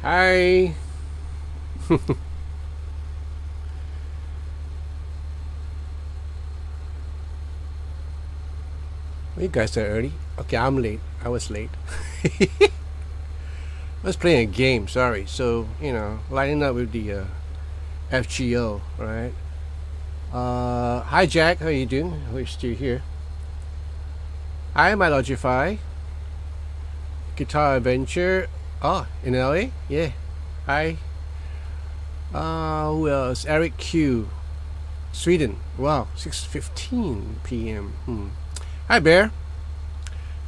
Hi. You guys are early. Okay, I'm late. I was late. I was playing a game. Sorry. So lining up with the FGO, right? Hi Jack. How you doing? We're still here. Hi, my Logify. Guitar Adventure. Oh, in LA? Yeah. Hi. Who else? Eric Q. Sweden. Wow, 6:15 p.m. Hi, Bear.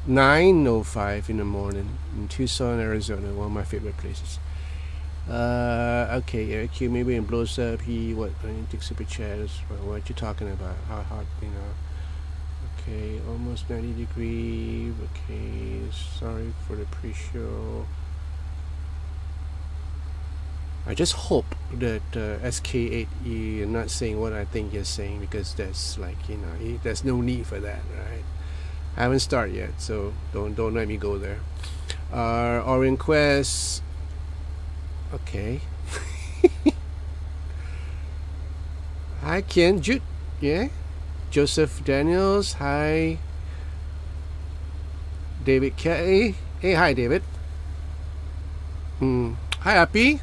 9:05 in the morning in Tucson, Arizona. One of my favorite places. Okay, Eric Q. Maybe it blows up. He take super chats. What you talking about? How hot? Okay, almost 90 degrees. Okay, sorry for the pre-show. I just hope that SK8E are not saying what I think you're saying, because that's there's no need for that, right? I haven't started yet, so don't let me go there. Orient Quest. Okay. Hi Ken, Jude. Yeah. Joseph Daniels. Hi. David K. Hey, hi David. Hi Appy.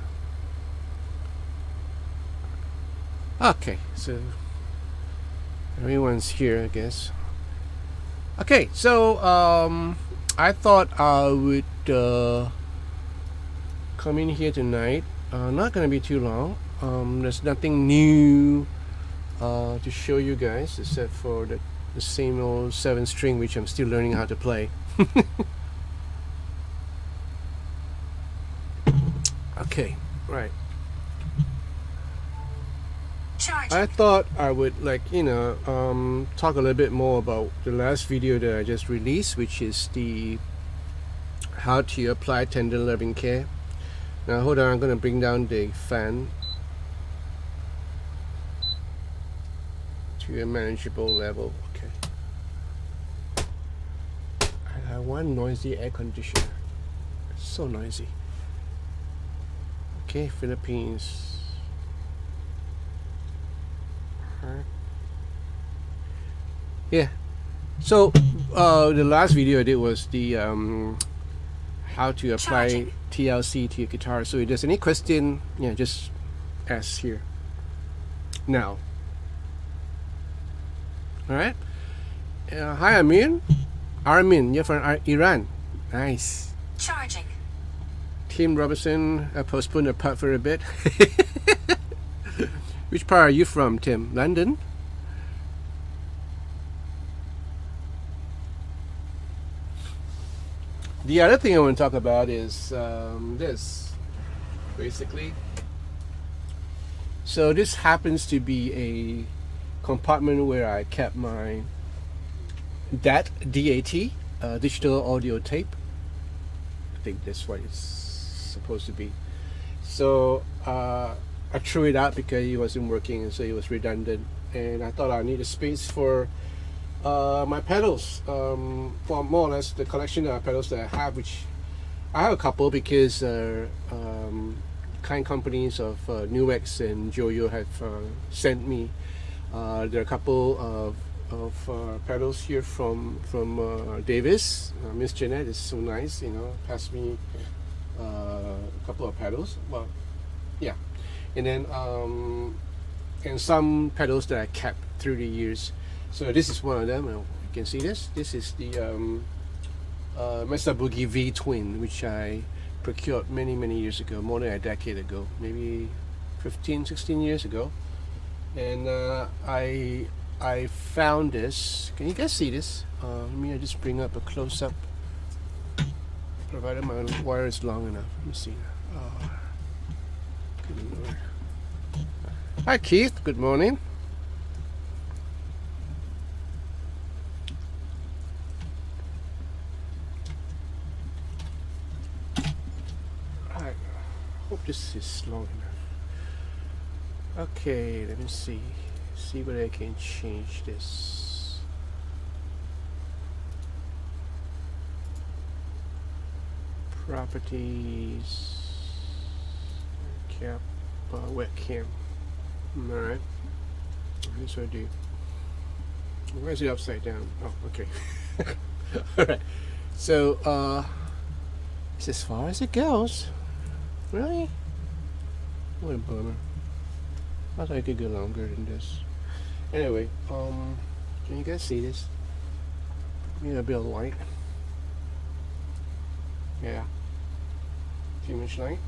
Okay, so everyone's here, I guess. Okay, so I thought I would come in here tonight. Not gonna be too long. There's nothing new to show you guys except for the same old 7-string, which I'm still learning how to play. Okay, right. I thought I would talk a little bit more about the last video that I just released, which is the how to apply tender loving care. Now hold on, I'm going to bring down the fan to a manageable level. Okay. I have one noisy air conditioner. It's so noisy. Okay, Philippines. Yeah, so the last video I did was the how to apply TLC to your guitar. So if there's any question, just ask here now. Alright. Hi Armin, you're from Iran. Nice. Charging. Tim Robinson postponed the part for a bit. Which part are you from, Tim? London? The other thing I want to talk about is this, basically. So this happens to be a compartment where I kept my DAT, digital audio tape. I think that's what it's supposed to be. So I threw it out because it wasn't working, and so it was redundant, and I thought I needed space for my pedals, for more or less the collection of pedals that I have, which I have a couple because kind companies of Nuex and Joyo have sent me. There are a couple of pedals here from Davis. Miss Jeanette is so nice, passed me a couple of pedals. Well, yeah. And then and some pedals that I kept through the years. So this is one of them. You can see this. This is the Mesa Boogie V Twin, which I procured many years ago, more than a decade ago, maybe 15-16 years ago. And I found this. Can you guys see this? Let me just bring up a close-up, provided my wire is long enough. Let me see. Good Lord. Hi Keith, good morning. I hope this is long enough. Okay, let me see whether I can change this. Properties. cap, webcam. All right. Here's what I do. Where's it upside down? Oh, okay. All right. So it's as far as it goes. Really? What a bummer. I thought I could go longer than this. Anyway, can you guys see this? Need a bit of light. Yeah. Too much light.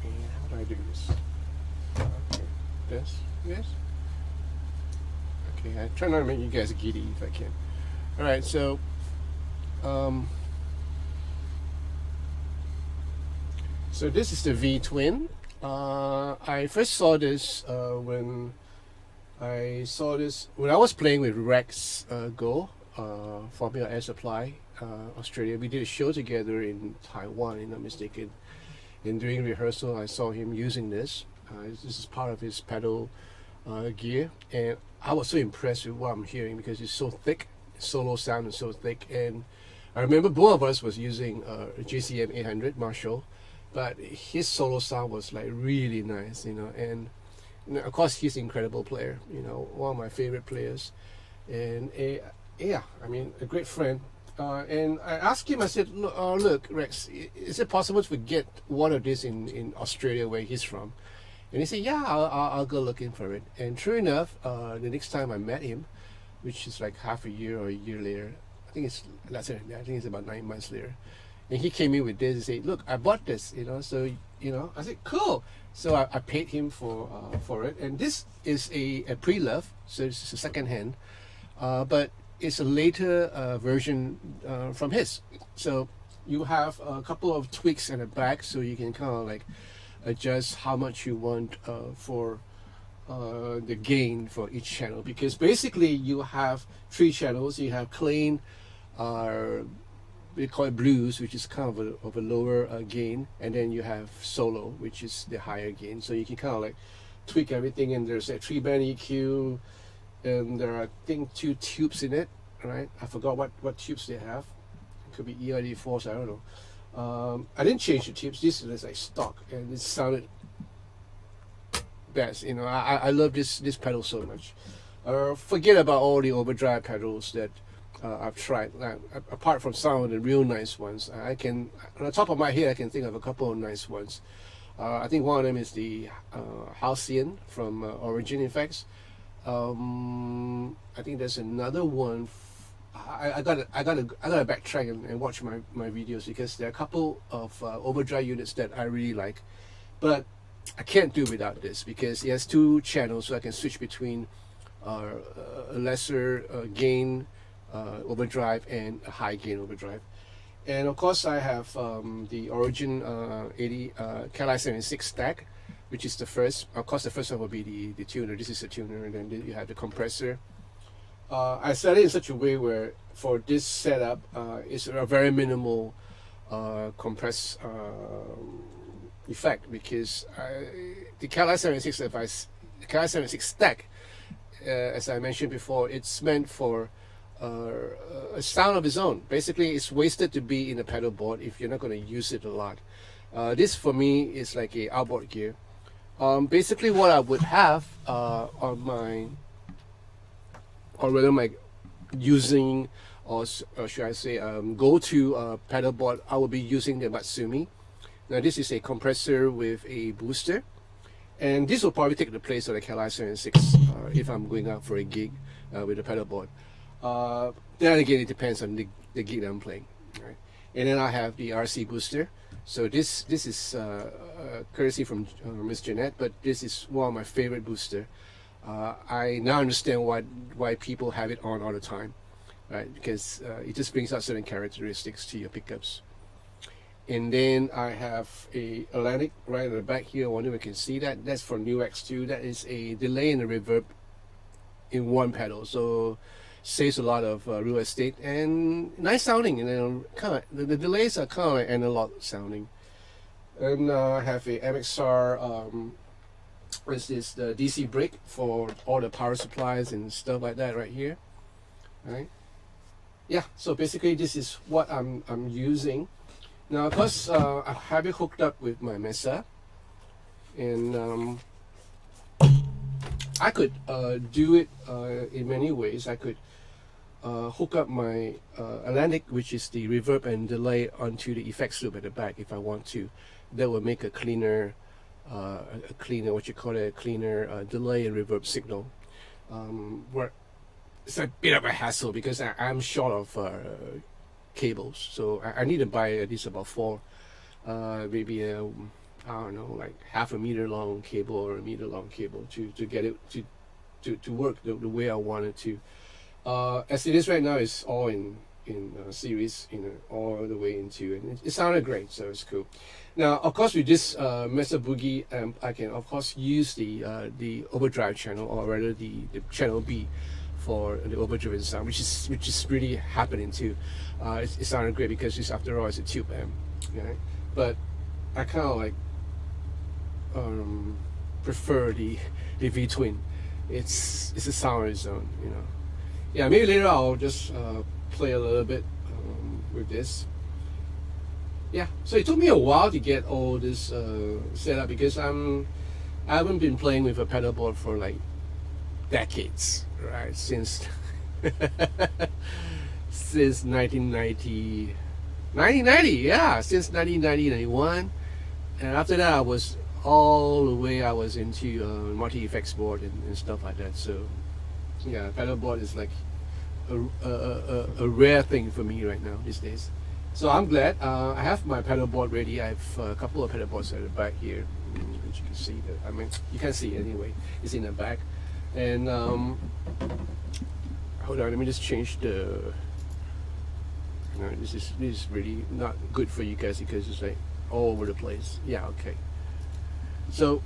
And how do I do this? Okay. This? Yes? Okay, I try not to make you guys giddy if I can. Alright, so so this is the V Twin. I first saw this when I was playing with Rex Go, Formula Air Supply, Australia. We did a show together in Taiwan, if I'm not mistaken. And during rehearsal, I saw him using this. This is part of his pedal gear, and I was so impressed with what I'm hearing because it's so thick. Solo sound is so thick, and I remember both of us was using a GCM 800 Marshall, but his solo sound was like really nice, you know. And of course, he's an incredible player, you know, one of my favorite players, and yeah, I mean, a great friend. And I asked him, I said, look, Rex, is it possible to get one of these in Australia where he's from? And he said, yeah, I'll go looking for it. And true enough, the next time I met him, which is like half a year or a year later, I think it's about 9 months later, and he came in with this and said, look, I bought this, you know. So, you know, I said, cool. So I paid him for it, and this is a pre-love, so it's a second hand, but it's a later version from his. So you have a couple of tweaks in the back, so you can kind of like adjust how much you want for the gain for each channel, because basically you have 3 channels. You have clean, we call it blues, which is kind of a lower gain, and then you have solo, which is the higher gain. So you can kind of like tweak everything, and there's a 3-band EQ, and there are, I think, 2 tubes in it, right? I forgot what tubes they have. It could be EID4s, I don't know. I didn't change the tubes. This is like stock, and it sounded best. You know, I love this pedal so much. Forget about all the overdrive pedals that I've tried. Apart from some of the real nice ones, I can, on the top of my head, I can think of a couple of nice ones. I think one of them is the Halcyon from Origin Effects. I think there's another one. I gotta backtrack and watch my videos, because there are a couple of overdrive units that I really like, but I can't do without this because it has 2 channels, so I can switch between a lesser gain overdrive and a high gain overdrive. And of course, I have the Origin 80 Cali 76 stack, which is the first. Of course, the first one will be the tuner. This is the tuner, and then you have the compressor. I set it in such a way where for this setup, it's a very minimal compress effect, because the Cali 76 device, the Cali 76 stack, as I mentioned before, it's meant for a sound of its own. Basically, it's wasted to be in a pedal board if you're not going to use it a lot. This for me is like a outboard gear. Basically, what I would have on my, or whether my using, or should I say, go-to pedal board, I will be using the Matsumi. Now this is a compressor with a booster, and this will probably take the place of the Cali 76 if I'm going out for a gig with a pedal board. Then again, it depends on the gig that I'm playing, right? And then I have the RC booster. So this is courtesy from Miss Jeanette, but this is one of my favorite booster. I now understand why people have it on all the time, right? Because it just brings out certain characteristics to your pickups. And then I have a Atlantic right at the back here. I wonder if you can see that. That's for New X2. That is a delay and a reverb in one pedal, so saves a lot of real estate and nice sounding. And then kind of the delays are kind of like analog sounding. And I have a MXR. This is the DC brake for all the power supplies and stuff like that right here, right? Yeah. So basically, this is what I'm using. Now, of course, I have it hooked up with my Mesa, and I could do it in many ways. I could hook up my Atlantic, which is the reverb and delay, onto the effects loop at the back if I want to. That will make a cleaner, what you call it, a cleaner delay and reverb signal. Where it's a bit of a hassle because I'm short of cables, so I need to buy at least about 4, maybe I don't know, like half a meter long cable or a meter long cable to get it to work the way I want it to. As it is right now, it's all in series, all the way into, and it sounded great, so it's cool. Now, of course, with this Mesa Boogie amp, I can of course use the overdrive channel, or rather the channel B, for the overdriven sound, which is really happening too. It sounded great because it's, after all, it's a tube amp, right? But I kind of like prefer the V Twin. It's a sound of its own, Yeah, maybe later I'll just play a little bit with this. Yeah, so it took me a while to get all this set up because I haven't been playing with a pedal board for like decades, right? Since since 1990, yeah, since 1990, 91. And after that, I was into multi-effects board and stuff like that. So yeah, pedal board is like a rare thing for me right now these days. So I'm glad I have my pedal board ready. I have a couple of pedal boards at the back here, which you can see. That, I mean, you can see anyway. It's in the back. And hold on, let me just change the. No, this is really not good for you guys because it's like all over the place. Yeah, okay. So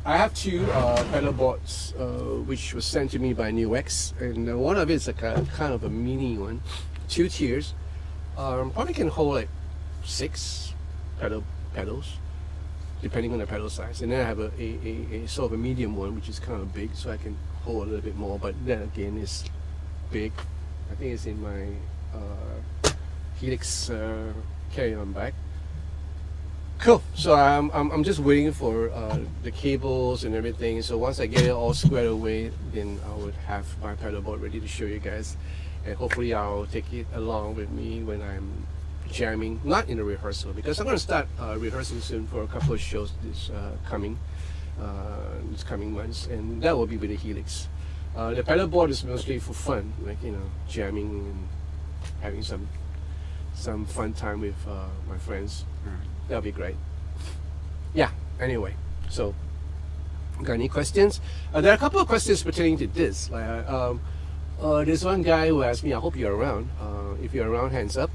I have 2 pedal boards which was sent to me by Nuex, and one of it is like a kind of a mini one, 2 tiers. Probably can hold like 6 pedals, depending on the pedal size. And then I have a sort of a medium one, which is kind of big, so I can hold a little bit more. But then again, it's big. I think it's in my Helix carry-on bag. Cool. So I'm just waiting for the cables and everything. So once I get it all squared away, then I would have my pedal board ready to show you guys. And hopefully I'll take it along with me when I'm jamming, not in a rehearsal, because I'm going to start rehearsing soon for a couple of shows this coming months, and that will be with the Helix. The pedal board is mostly for fun, like jamming and having some fun time with my friends. That'll be great. Yeah. Anyway, so got any questions? There are a couple of questions pertaining to this. There's one guy who asked me, I hope you're around. If you're around, hands up.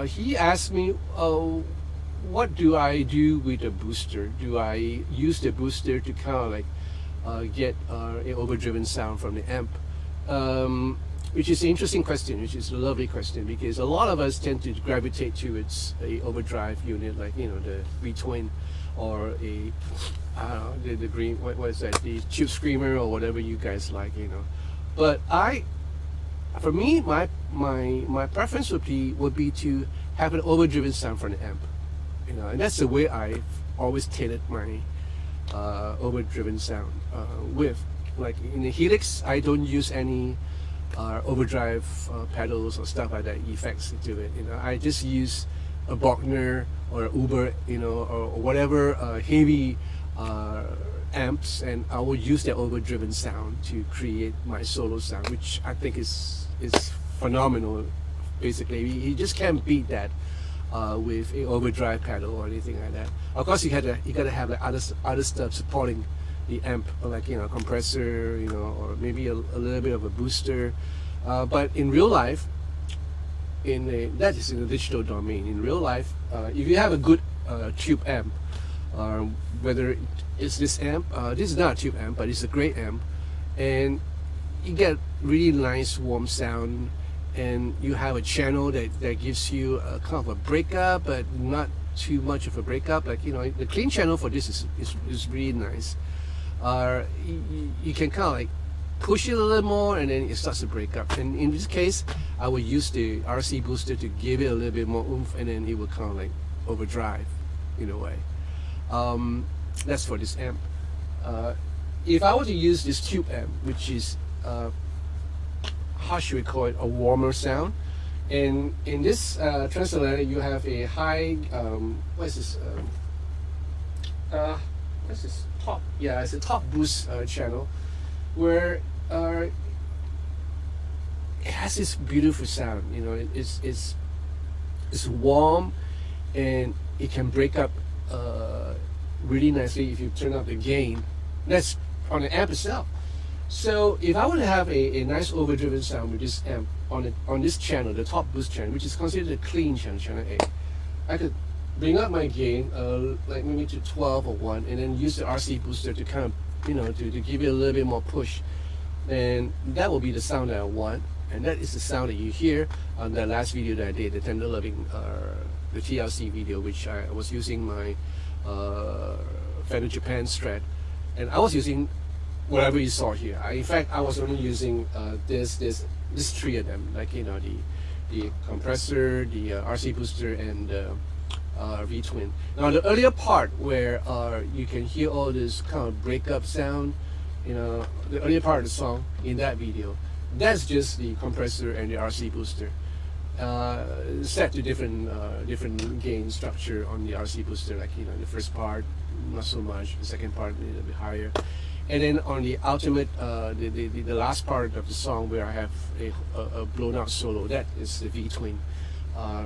He asked me, what do I do with the booster? Do I use the booster to kind of like get an overdriven sound from the amp? Which is an interesting question, which is a lovely question, because a lot of us tend to gravitate towards a overdrive unit, like the V Twin, or a the green, what is that, the Tube Screamer, or whatever you guys like, But for me, my preference would be to have an overdriven sound from the amp, and that's the way I've always tailored my overdriven sound. With like in the Helix, I don't use any overdrive pedals or stuff like that, effects into it. I just use a Bogner or a Uber, or whatever heavy amps, and I will use that overdriven sound to create my solo sound, which I think is phenomenal. Basically, you just can't beat that with an overdrive pedal or anything like that. Of course, you gotta have like other stuff supporting the amp, like compressor, or maybe a little bit of a booster. But in real life, that is in the digital domain. In real life, if you have a good tube amp, whether it's this amp, this is not a tube amp, but it's a great amp, and you get really nice warm sound, and you have a channel that gives you a kind of a breakup, but not too much of a breakup. Like the clean channel for this is really nice. You can kind of like push it a little more, and then it starts to break up. And in this case, I would use the RC booster to give it a little bit more oomph, and then it would kind of like overdrive in a way. That's for this amp. If I were to use this tube amp, which is how should we call it, a warmer sound, and in this Transatlantic you have a high what's this top, yeah, it's a top boost channel where it has this beautiful sound. You know, it's warm, and it can break up really nicely if you turn up the gain. That's on the amp itself. So if I were to have a nice overdriven sound with this amp on this channel, the top boost channel, which is considered a clean channel, channel A, I could bring up my gain like maybe to 12 or 1, and then use the RC booster to kind of, you know, to give it a little bit more push. And that will be the sound that I want. And that is the sound that you hear on that last video that I did, the Tender Loving, the TLC video, which I was using my Fender Japan Strat. And I was using whatever you saw here. In fact, I was only using this 3 of them, like, you know, the compressor, the RC booster, and V Twin. Now the earlier part where you can hear all this kind of breakup sound, you know, the earlier part of the song in that video, that's just the compressor and the RC booster set to different gain structure on the RC booster. Like, you know, the first part not so much, the second part a little bit higher, and then on the ultimate the last part of the song where I have a blown out solo, that is the V Twin.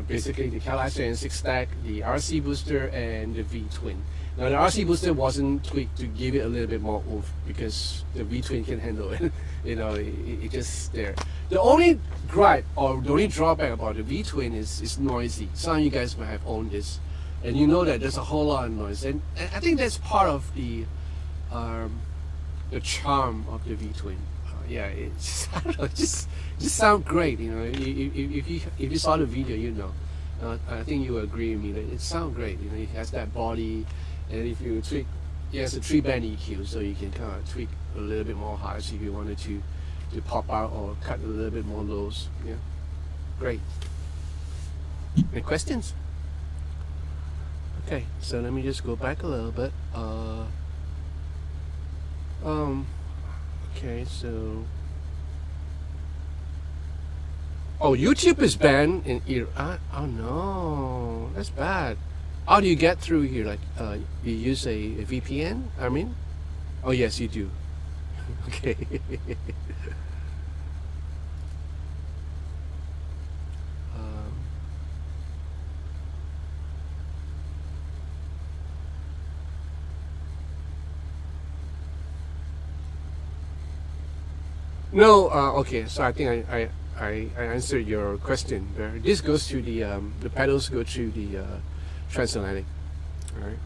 Basically the Calister and 6 stack, the RC booster, and the V Twin. Now the RC booster wasn't tweaked to give it a little bit more oomph because the V Twin can handle it. You know, it just there. The only gripe or the only drawback about the V Twin is noisy. Some of you guys might have owned this, and you know that there's a whole lot of noise, and I think that's part of the charm of the V Twin. Yeah, it's I don't know, just sound great. You know, if you saw the video, you know. I think you will agree with me that it sounds great. You know, it has that body, and if you tweak, it has a 3-band EQ, so you can kind of tweak a little bit more high. So if you wanted to pop out or cut a little bit more lows, yeah, great. Any questions? Okay, so let me just go back a little bit. Okay, so YouTube is banned in Iran. Oh no, that's bad. How do you get through here? Like, you use a VPN? I mean, oh yes, you do. Okay. No, okay. So I think I answered your question there. This goes to the pedals go to the Transatlantic. All right.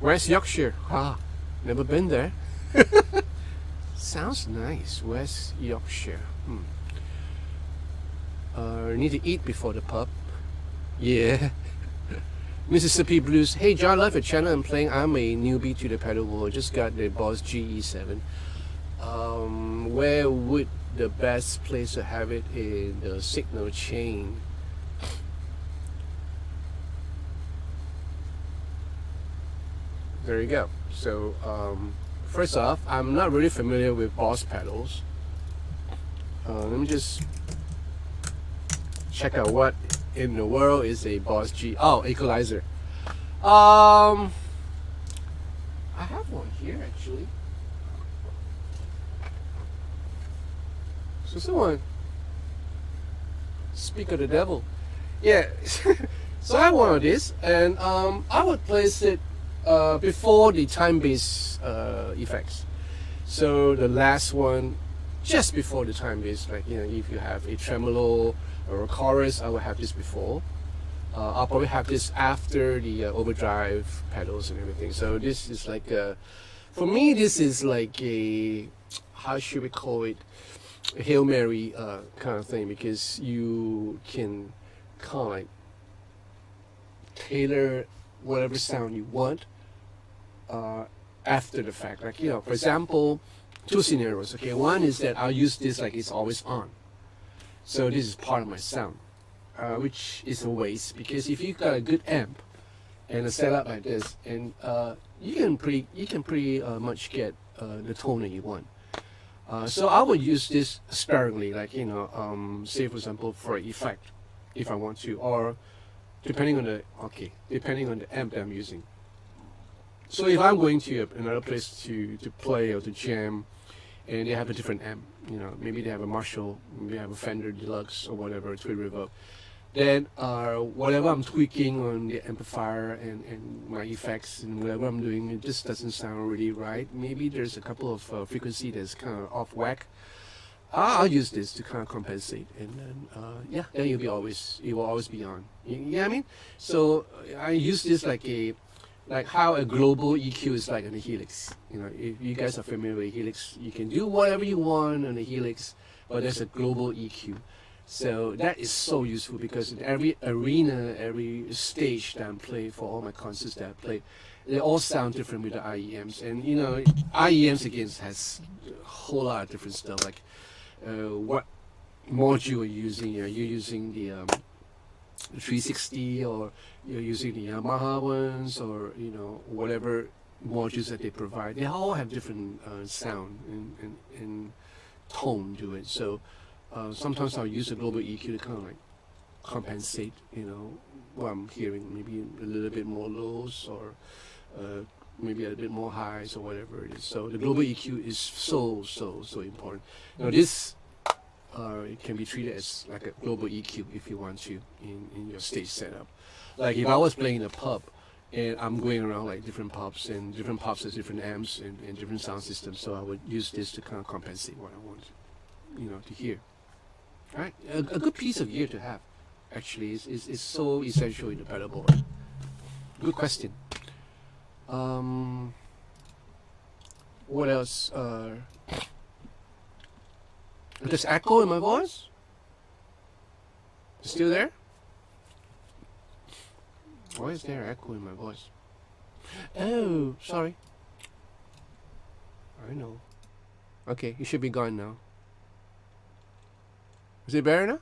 West Yorkshire. Ah, never been there. Sounds nice. West Yorkshire. Need to eat before the pub. Yeah. Mississippi Blues. Hey John, love your channel and playing. I'm a newbie to the pedal world. Just got the Boss GE7. Where would the best place to have it in the signal chain? There you go. So first off, I'm not really familiar with Boss pedals. Let me just check out what in the world is a Boss G. Oh, equalizer. I have one here actually. So someone speak of the devil. Yeah. So I have one of this, and I would place it before the time-based effects. So the last one just before the time-based, like, you know, if you have a tremolo or a chorus, I will have this before. I'll probably have this after the overdrive pedals and everything. So this is like for me, this is like a, how should we call it, a Hail Mary kind of thing, because you can kind of like tailor whatever sound you want after the fact. Like, you know, for example, two scenarios. Okay, one is that I'll use this like it's always on. So this is part of my sound, which is a waste, because if you've got a good amp and a setup like this, and you can pretty much get the tone that you want. So I would use this sparingly, like, you know, say for example for effect, if I want to, or depending on the amp that I'm using. So if I'm going to another place to play or to jam, and they have a different amp, you know, maybe they have a Marshall, maybe they have a Fender Deluxe or whatever, Twin Reverb, then whatever I'm tweaking on the amplifier and my effects and whatever I'm doing, it just doesn't sound really right. Maybe there's a couple of frequency that's kind of off whack. I'll use this to kind of compensate, and then yeah, then it will always be on. You know what I mean? So I use this like how a global EQ is like on the Helix. You know, if you guys are familiar with Helix, you can do whatever you want on the Helix, but there's a global EQ. So that is so useful, because in every arena, every stage that I play, for all my concerts that I play, they all sound different with the IEMs. And you know, IEMs again has a whole lot of different stuff, like what module you're using. You're using the 360, or you're using the Yamaha ones, or you know, whatever modules that they provide. They all have different sound and tone to it. So sometimes I'll use a global EQ to kind of like compensate, you know, what I'm hearing, maybe a little bit more lows, or maybe a bit more highs, or whatever it is. So the global EQ is so important. Now this it can be treated as like a global EQ if you want to in your stage setup. Like if I was playing in a pub and I'm going around like different pubs, and different pubs has different amps and different sound systems, so I would use this to kind of compensate what I want, you know, to hear. Right, a good piece of gear to have, actually, is so essential in the pedal board. Good question. What else? There's echo in my voice? It's still there? Why is there echo in my voice? Oh, sorry. I know. Okay, you should be gone now. Is it better now?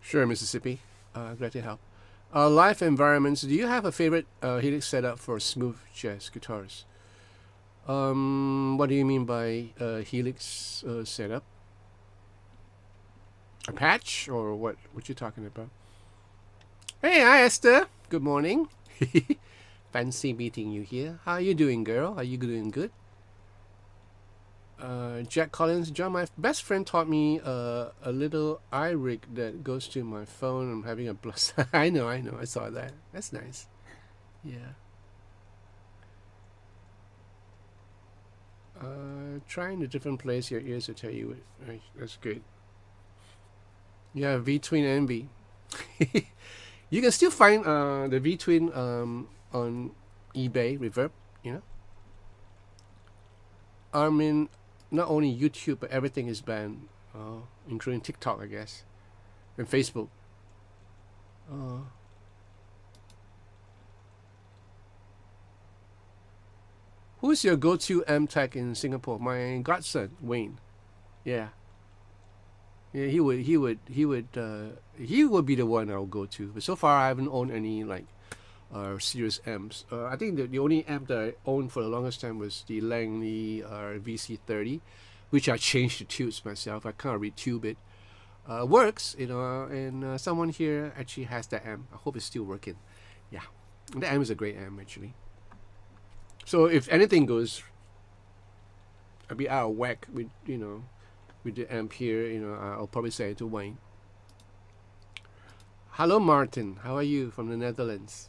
Sure, Mississippi. Glad to help. Live environments. Do you have a favorite Helix setup for smooth jazz guitars? What do you mean by Helix setup? A patch, or what? What you talking about? Hey, hi Esther. Good morning. Fancy meeting you here. How are you doing, girl? Are you doing good? Jack Collins. John, my best friend taught me a little iRig that goes to my phone. I'm having a blast. I know. I saw that. That's nice. Yeah. Trying a different place your ears will tell you it. Right, that's good. Yeah, V Twin Envy. You can still find the V Twin on eBay Reverb, you know. I mean, not only YouTube, but everything is banned, including TikTok, I guess, and Facebook. Who's your go-to M Tech in Singapore? My godson, Wayne. Yeah. Yeah, he would be the one I'll go to. But so far, I haven't owned any like serious amps. I think the only amp that I owned for the longest time was the Langley VC30, which I changed the tubes myself. I kind of retube it. Works, you know, and someone here actually has that amp. I hope it's still working. Yeah, and the amp is a great amp actually. So if anything goes a bit out of whack with, you know, with the amp here, you know, I'll probably say it to Wayne. Hello Martin, how are you from the Netherlands?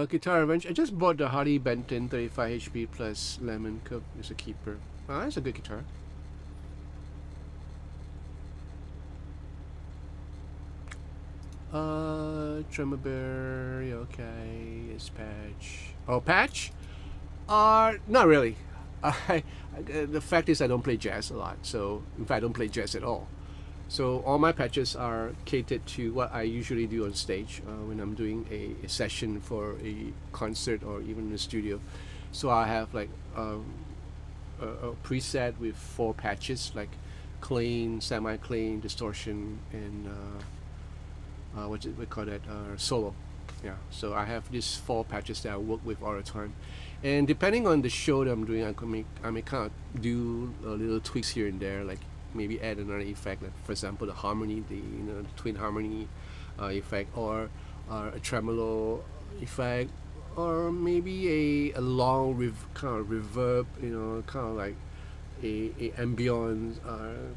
Guitar Revenge. I just bought the Hardy Benton 35 HP plus Lemon Cook. It's a keeper. That's a good guitar. Tremorberry, okay, it's patch. Oh, patch? Not really. The fact is I don't play jazz a lot, so in fact I don't play jazz at all. So all my patches are catered to what I usually do on stage when I'm doing a session for a concert or even in the studio. So I have like a preset with 4 patches, like clean, semi-clean, distortion, and what we call that, solo. Yeah, so I have these 4 patches that I work with all the time, and depending on the show that I'm doing, I may kind of do little tweaks here and there, like maybe add another effect, like for example the harmony, the twin harmony effect, or a tremolo effect, or maybe a long kind of reverb, kind of like a ambient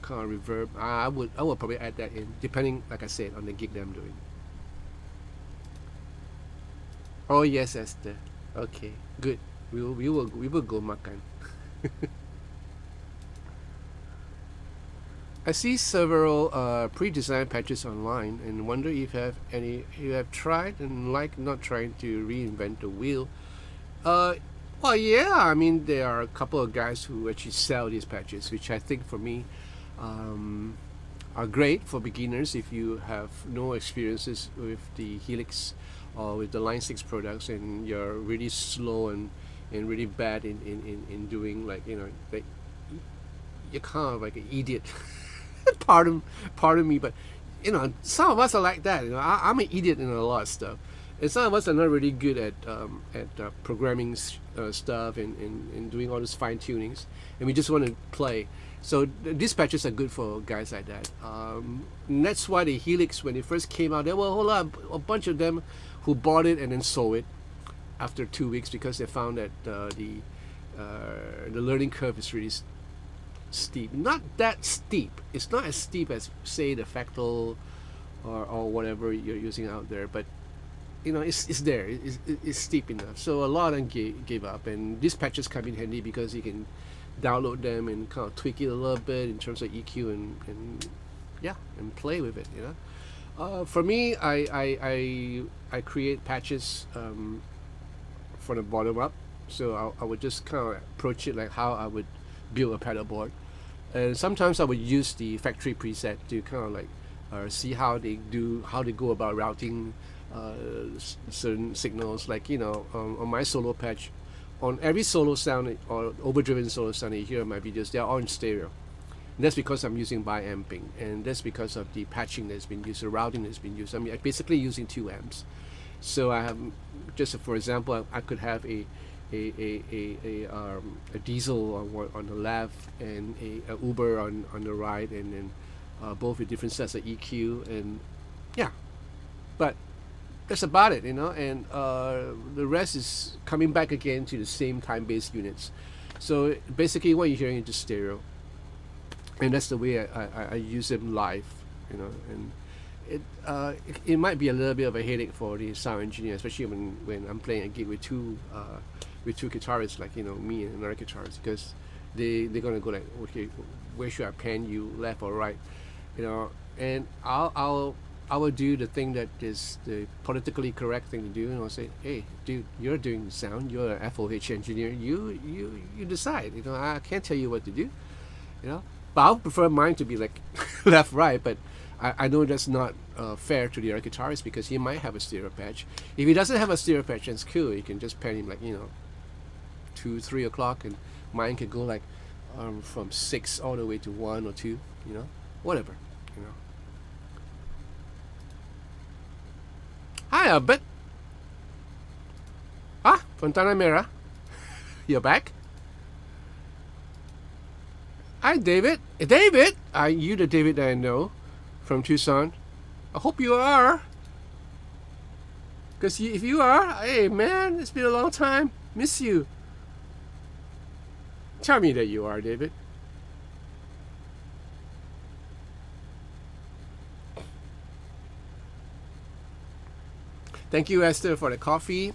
kind of reverb. I would probably add that in, depending, like I said, on the gig that I'm doing. Oh yes, Esther. Okay, good. We will go makan. I see several pre-designed patches online and wonder if you have tried and not trying to reinvent the wheel. Well, yeah, I mean there are a couple of guys who actually sell these patches, which I think for me are great for beginners if you have no experiences with the Helix or with the Line 6 products, and you're really slow and really bad in doing, like, like you're kind of like an idiot. pardon me, but some of us are like that. I'm an idiot in a lot of stuff, and some of us are not really good at programming stuff and doing all those fine tunings, and we just want to play. So these patches are good for guys like that. And that's why the Helix, when it first came out, there were a bunch of them who bought it and then sold it after 2 weeks because they found that the learning curve is really steep. Not that steep. It's not as steep as, say, the Fractal or whatever you're using out there, but it's there. It's steep enough. So a lot of them gave up, and these patches come in handy because you can download them and kind of tweak it a little bit in terms of EQ and play with it. For me, I create patches from the bottom up. So I would just kind of approach it like how I would build a pedal board, and sometimes I would use the factory preset to kind of like see how they go about routing certain signals. Like on my solo patch, on every solo sound or overdriven solo sound you hear in my videos, they're all in stereo. And that's because I'm using bi-amping, and that's because of the patching that's been used, the routing that's been used. I mean, I'm basically using 2 amps. So I have, just for example, I could have a diesel on the left and a Uber on the right, and then both with different sets of EQ, and yeah, but that's about it, and the rest is coming back again to the same time-based units. So basically what you're hearing is just stereo, and that's the way I use them live, and it might be a little bit of a headache for the sound engineer, especially when I'm playing a gig with two guitarists, like me and another guitarist, because they're gonna go like, okay, where should I pan you, left or right, and I will do the thing that is the politically correct thing to do, and I'll say, hey dude, you're doing the sound, you're an FOH engineer, you decide. I can't tell you what to do, but I'll prefer mine to be like left right, but I know that's not fair to the other guitarist because he might have a stereo patch. If he doesn't have a stereo patch, it's cool. You can just pan him like 2-3 o'clock, and mine could go like from 6 all the way to 1 or 2. Whatever. Hi, Albert. From Tanah Merah. You're back. Hi, David. David, are you the David that I know from Tucson? I hope you are. Because if you are, hey man, it's been a long time. Miss you. Tell me that you are, David. Thank you, Esther, for the coffee.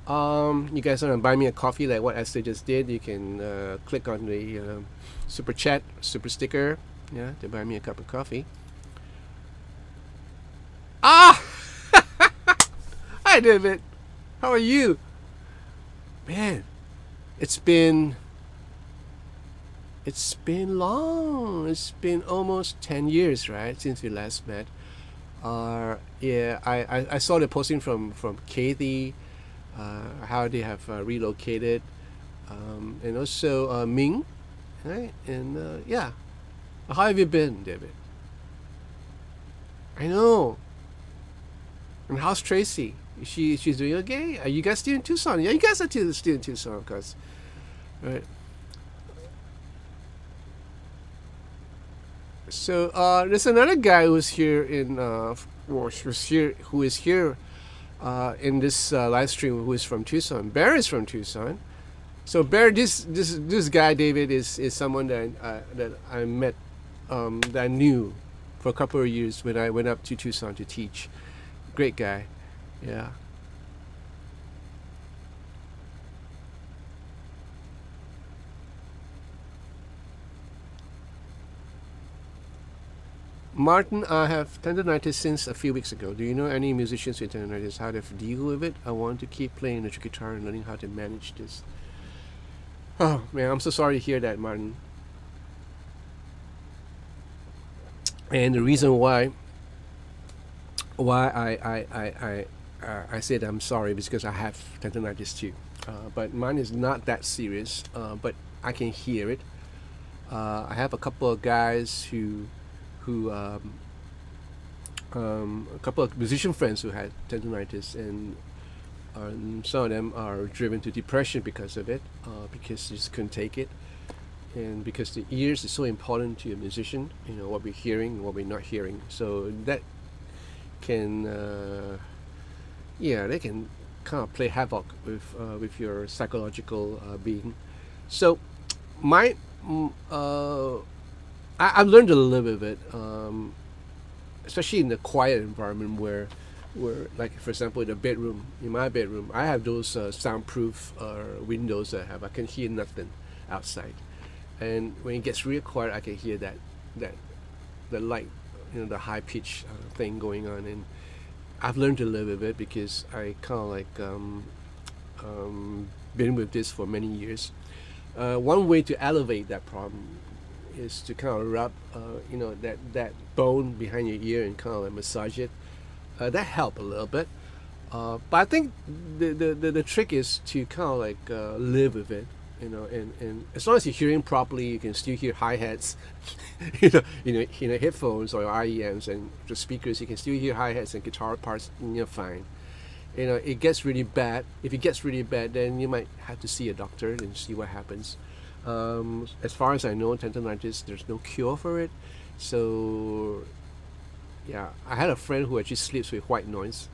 You guys want to buy me a coffee like what Esther just did? You can click on the super chat, super sticker, to buy me a cup of coffee. Hi, David. How are you? Man, it's been long. It's been almost 10 years, right, since we last met. Yeah, I saw the posting from Kathy, how they have relocated, and also Ming, right? And yeah, how have you been, David? I know. And how's Tracy? She's doing okay? Are you guys still in Tucson? Yeah, you guys are still in Tucson, of course. Right. So there's another guy who's here who is here in this live stream, who is from Tucson. Bear is from Tucson. So Bear, this guy David is someone that I met, that I knew for a couple of years when I went up to Tucson to teach. Great guy, yeah. Martin, I have tendonitis since a few weeks ago. Do you know any musicians with tendonitis? How to deal with it? I want to keep playing the guitar and learning how to manage this. Oh man, I'm so sorry to hear that, Martin. And the reason why I said I'm sorry is because I have tendonitis too, but mine is not that serious. But I can hear it. I have a couple of guys who a couple of musician friends who had tendonitis, and some of them are driven to depression because of it, because they just couldn't take it, and because the ears is so important to a musician, what we're hearing and what we're not hearing. So that can, they can kind of play havoc with your psychological being. So I've learned a little bit of it, especially in the quiet environment where, like for example, in my bedroom, I have those soundproof windows I can hear nothing outside, and when it gets real quiet, I can hear that the light, the high pitch thing going on, and I've learned a little bit of it because I kind of like been with this for many years. One way to elevate that problem is to kind of rub, that bone behind your ear and kind of like massage it. That helped a little bit. But I think the trick is to kind of like live with it, and as long as you're hearing properly, you can still hear hi-hats, headphones or IEMs and the speakers, you can still hear hi-hats and guitar parts, fine. It gets really bad. If it gets really bad, then you might have to see a doctor and see what happens. As far as I know, tendonitis, there's no cure for it. So, yeah, I had a friend who actually sleeps with white noise,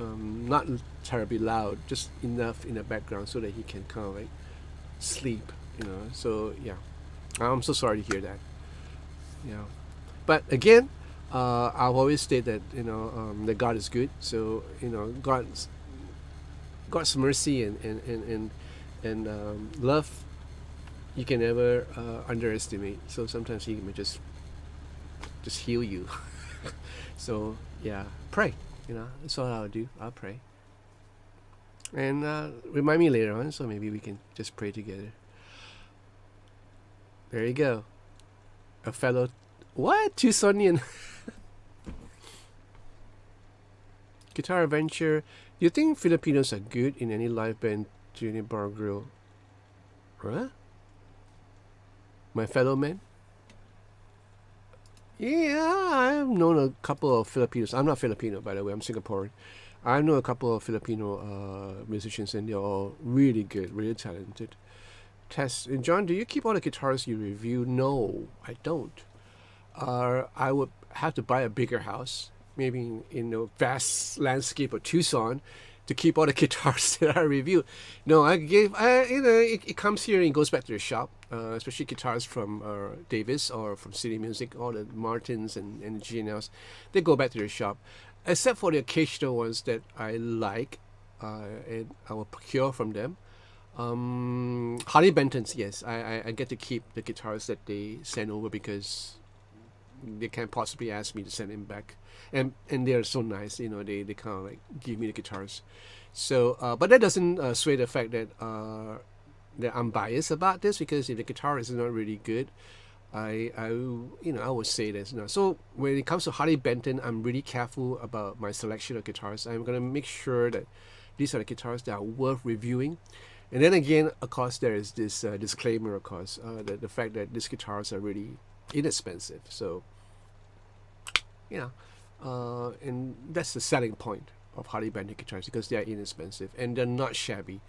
not terribly loud, just enough in the background so that he can kind of like sleep. So yeah, I'm so sorry to hear that. Yeah, but again, I've always state that that God is good. So God's mercy and love, you can never underestimate. So sometimes He may just heal you. So yeah, pray. That's all I'll do. I'll pray. And remind me later on, so maybe we can just pray together. There you go. A fellow, what? Tucsonian. Guitar adventure. Do you think Filipinos are good in any live band tuning bar grill? Huh? My fellow man? Yeah, I've known a couple of Filipinos. I'm not Filipino, by the way. I'm Singaporean. I know a couple of Filipino musicians, and they're all really good, really talented. And John, do you keep all the guitars you review? No, I don't. I would have to buy a bigger house, maybe in the vast landscape of Tucson, to keep all the guitars that I review. No, it comes here and goes back to the shop, especially guitars from Davis or from City Music, all the Martins and G&Ls. They go back to the shop, except for the occasional ones that I like, and I will procure from them. Harley Benton's, yes, I get to keep the guitars that they send over because they can't possibly ask me to send him back. And they're so nice, you know, they kind of like give me the guitars. So, but that doesn't sway the fact that that I'm biased about this, because if the guitar is not really good, I would say this. You know. So when it comes to Harley Benton, I'm really careful about my selection of guitars. I'm gonna make sure that these are the guitars that are worth reviewing. And then again, of course, there is this disclaimer, of course, the fact that these guitars are really inexpensive. So, and that's the selling point of Harley Benton guitars, because they are inexpensive and they're not shabby.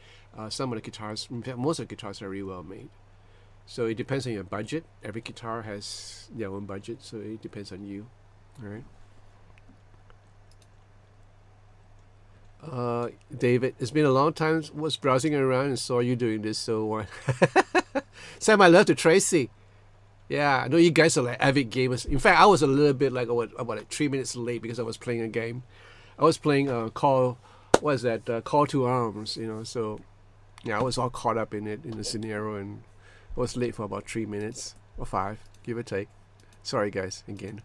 Some of the guitars, in fact, most of the guitars are really well made. So it depends on your budget. Every guitar has their own budget, so it depends on you. All right. David, it's been a long time. Was browsing around and saw you doing this, so send my love to Tracy. Yeah, I know you guys are like avid gamers. In fact, I was a little bit like about 3 minutes late because I was playing a game. I was playing Call to Arms, you know. So yeah, I was all caught up in it, in the scenario, and I was late for about 3 minutes or 5, give or take. Sorry guys, again.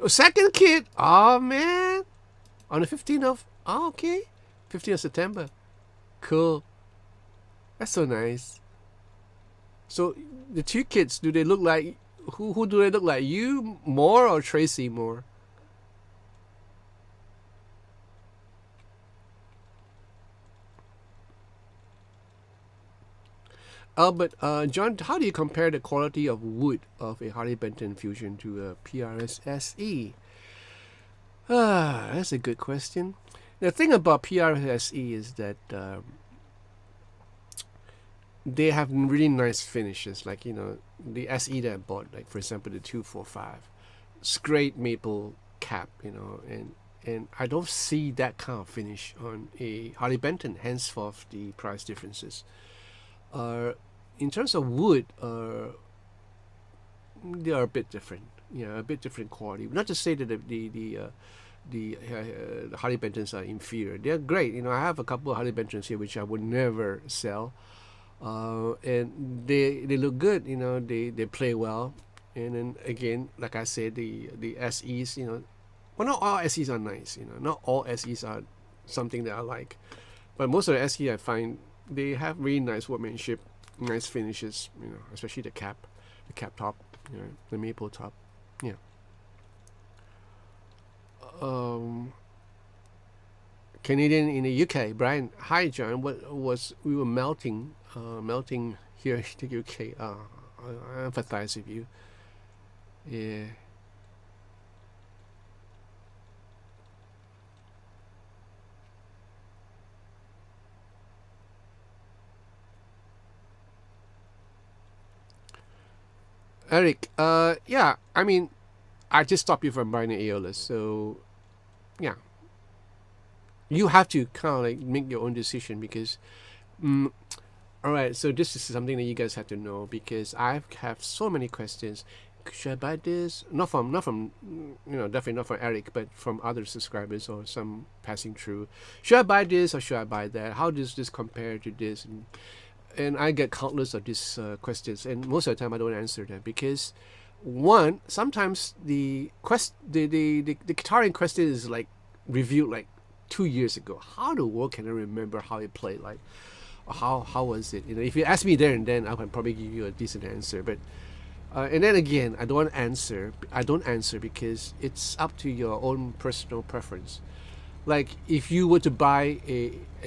Second kid, oh man, on the 15th of 15th of September. Cool. That's so nice. So the two kids, do they look like, who do they look like? You more or Tracy more? But John, how do you compare the quality of wood of a Harley Benton Fusion to a PRS SE? That's a good question. The thing about PRS SE is that they have really nice finishes. Like, you know, the SE that I bought, like for example the 245, it's great maple cap, you know, and I don't see that kind of finish on a Harley Benton. Henceforth, the price differences. In terms of wood, they are a bit different. A bit different quality. Not to say that the Harley Bentons are inferior. They're great. You know, I have a couple of Harley Bentons here which I would never sell, and they look good. You know, they play well. And then again, like I said, the SEs. You know, well, not all SEs are nice. You know, not all SEs are something that I like, but most of the SE I find they have really nice workmanship, nice finishes, you know, especially the cap top, you know, the maple top. Yeah. Canadian in the UK, Brian. Hi, John. We were melting here in the UK. I empathize with you. Yeah. Eric, yeah, I mean, I just stopped you from buying the Aeolus, so yeah, you have to kind of like make your own decision, because all right, so this is something that you guys have to know, because I have so many questions. Should I buy this? Not from definitely not from Eric, but from other subscribers or some passing through. Should I buy this or should I buy that? How does this compare to this? And I get countless of these questions, and most of the time I don't answer them, because one, sometimes the guitar in question is like reviewed like 2 years ago. How the world can I remember how it played, like, or how was it? You know, if you ask me there and then, I can probably give you a decent answer. But and then again, I don't answer because it's up to your own personal preference. Like, if you were to buy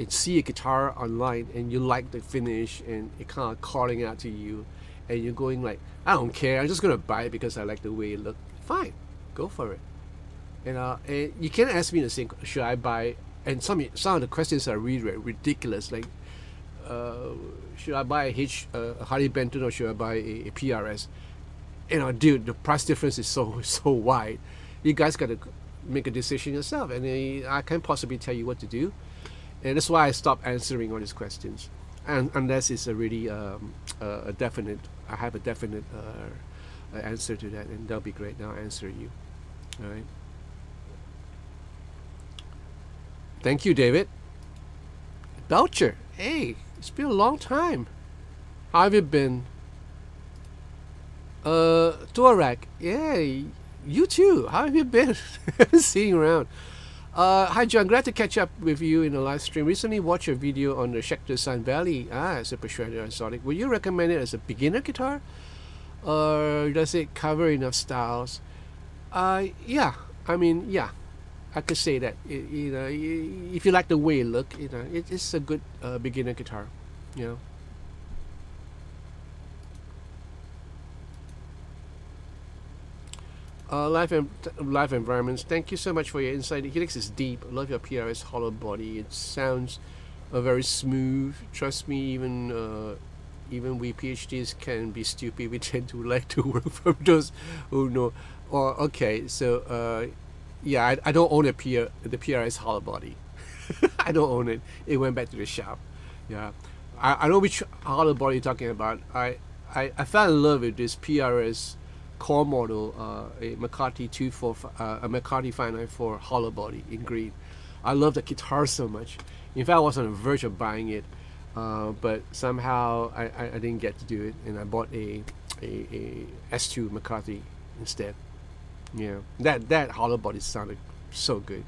see a guitar online and you like the finish and it kind of calling out to you, and you're going like, I don't care, I'm just gonna buy it because I like the way it looks. Fine, go for it. And you can't ask me the same. Should I buy? And some of the questions are really ridiculous. Like, should I buy a Harley Benton or should I buy a PRS? You know, dude, the price difference is so wide. You guys gotta make a decision yourself, and I can't possibly tell you what to do. And that's why I stopped answering all these questions, and unless it's a really a definite, I have a definite answer to that, and that'll be great. Now I'll answer you. All right. Thank you, David. Belcher, hey, it's been a long time. How have you been? Torak, yeah, you too. How have you been? Seeing around. Hi John, glad to catch up with you in the live stream. Recently watched a video on the Schecter Sun Valley. Super shredder and Sonic. Would you recommend it as a beginner guitar, or does it cover enough styles? Yeah. I mean, yeah. I could say that. You know, if you like the way it look, you know, it's a good beginner guitar. You know. Live environments. Thank you so much for your insight. The Helix is deep. I love your PRS hollow body. It sounds very smooth. Trust me, even we PhDs can be stupid. We tend to like to work from those who know. Or okay, so yeah, I don't own the PRS hollow body. I don't own it. It went back to the shop. Yeah, I know which hollow body you're talking about. I fell in love with this PRS core model, a McCarthy 245, a McCarthy 594 hollow body in green. I love the guitar so much. In fact, I was on the verge of buying it, but somehow I didn't get to do it, and I bought a S2 McCarthy instead. Yeah, that hollow body sounded so good.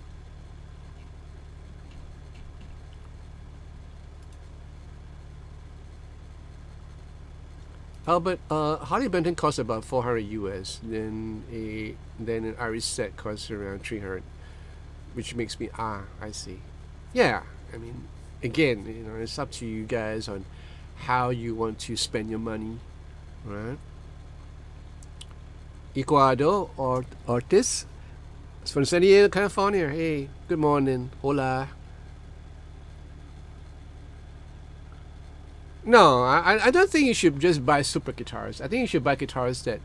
Albert, Harley Benton costs about 400 US. Then an Irish set costs around 300, which makes me I see. Yeah, I mean, again, you know, it's up to you guys on how you want to spend your money, right? Ecuador or Ortiz, it's from San Diego, California. Hey, good morning. Hola. No, I don't think you should just buy super guitars. I think you should buy guitars that,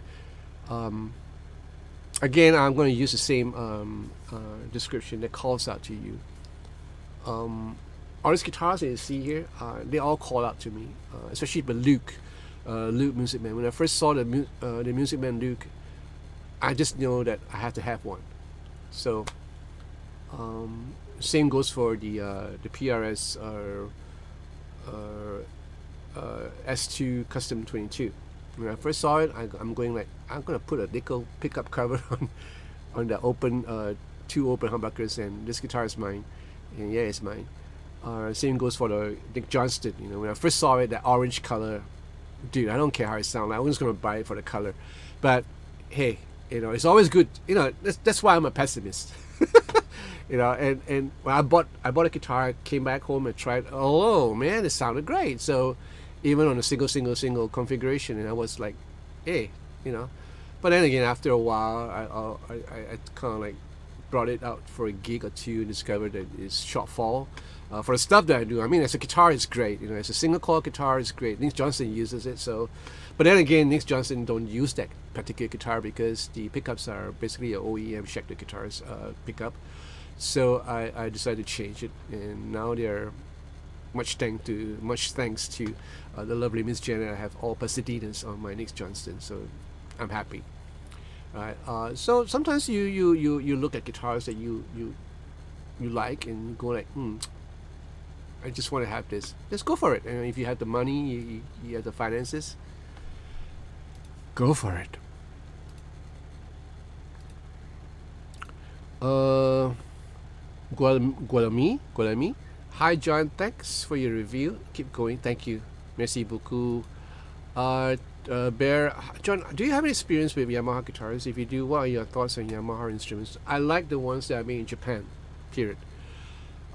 again, I'm going to use the same description that calls out to you. All these guitars that you see here, they all call out to me, especially the Luke Music Man. When I first saw the Music Man Luke, I just know that I had to have one. So, same goes for the PRS S2 Custom 22. When I first saw it, I'm going like, I'm gonna put a nickel pickup cover on the open two open humbuckers, and this guitar is mine, and yeah, it's mine. Same goes for the Nick Johnston. You know, when I first saw it, that orange color, dude, I don't care how it sounds. I'm just gonna buy it for the color. But hey, you know, it's always good. You know, that's why I'm a pessimist. You know, and when I bought a guitar, came back home and tried. Oh man, it sounded great. So even on a single configuration, and I was like, hey, you know. But then again, after a while, I kind of like brought it out for a gig or two and discovered that it's shortfall for the stuff that I do. I mean, as a guitar, it's great. You know, as a single coil guitar, it's great. Nick Johnston uses it. So, but then again, Nick Johnston don't use that particular guitar because the pickups are basically a OEM Schecter guitars pickup. So I decided to change it, and now they're much thanks to the lovely Miss Janet. I have all Pasadenas on my Nick Johnston, so I'm happy. Right. So sometimes you look at guitars that you like and you go like, I just want to have this. Just go for it. And if you have the money, you have the finances, go for it. Gualami. Hi John, thanks for your review. Keep going. Thank you. Merci beaucoup. Bear, John, do you have any experience with Yamaha guitars? If you do, what are your thoughts on Yamaha instruments? I like the ones that are made in Japan, period.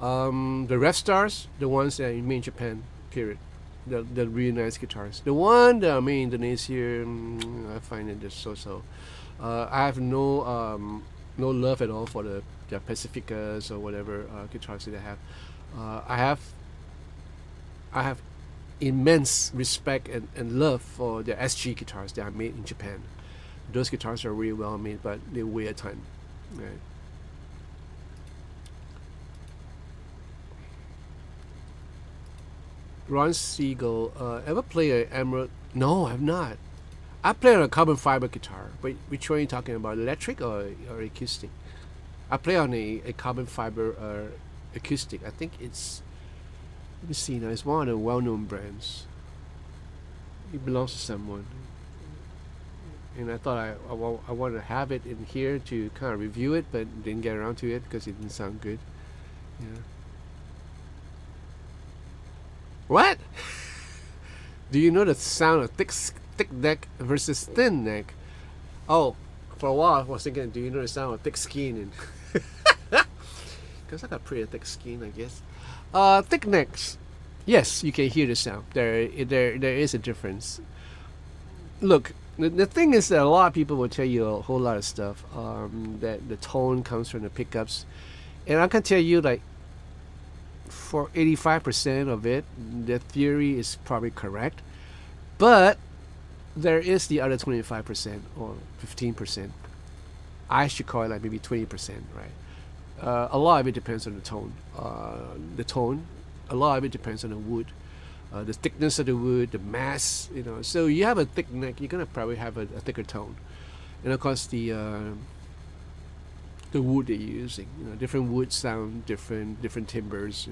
The Rev Stars, the ones that are made in Japan, period. The really nice guitars. The one that are made in Indonesia, I find it just so. I have no love at all for the Pacificas or whatever guitars that I have. I have immense respect and love for the SG guitars that are made in Japan. Those guitars are really well made, but they weigh a ton. Right. Ron Siegel, ever play an Emerald? No, I've not. I play on a carbon fiber guitar. Wait, which one are you talking about? Electric or acoustic? I play on a carbon fiber acoustic. I think it's, let me see now, it's one of the well-known brands. It belongs to someone. and I thought I wanted to have it in here to kind of review it, but didn't get around to it because it didn't sound good. Yeah. What? Do you know the sound of thick neck versus thin neck? Oh, for a while I was thinking, do you know the sound of thick skin? And because I got pretty thick skin, I guess. Thick necks. Yes, you can hear the sound. There is a difference. Look, the thing is that a lot of people will tell you a whole lot of stuff. That the tone comes from the pickups, and I can tell you, like, for 85% of it, the theory is probably correct, but there is the other 25% or 15%. I should call it like maybe 20%, right? A lot of it depends on the tone. A lot of it depends on the wood, the thickness of the wood, the mass. So you have a thick neck, you're gonna probably have a thicker tone, and of course the wood that you're using. Different woods sound different timbers.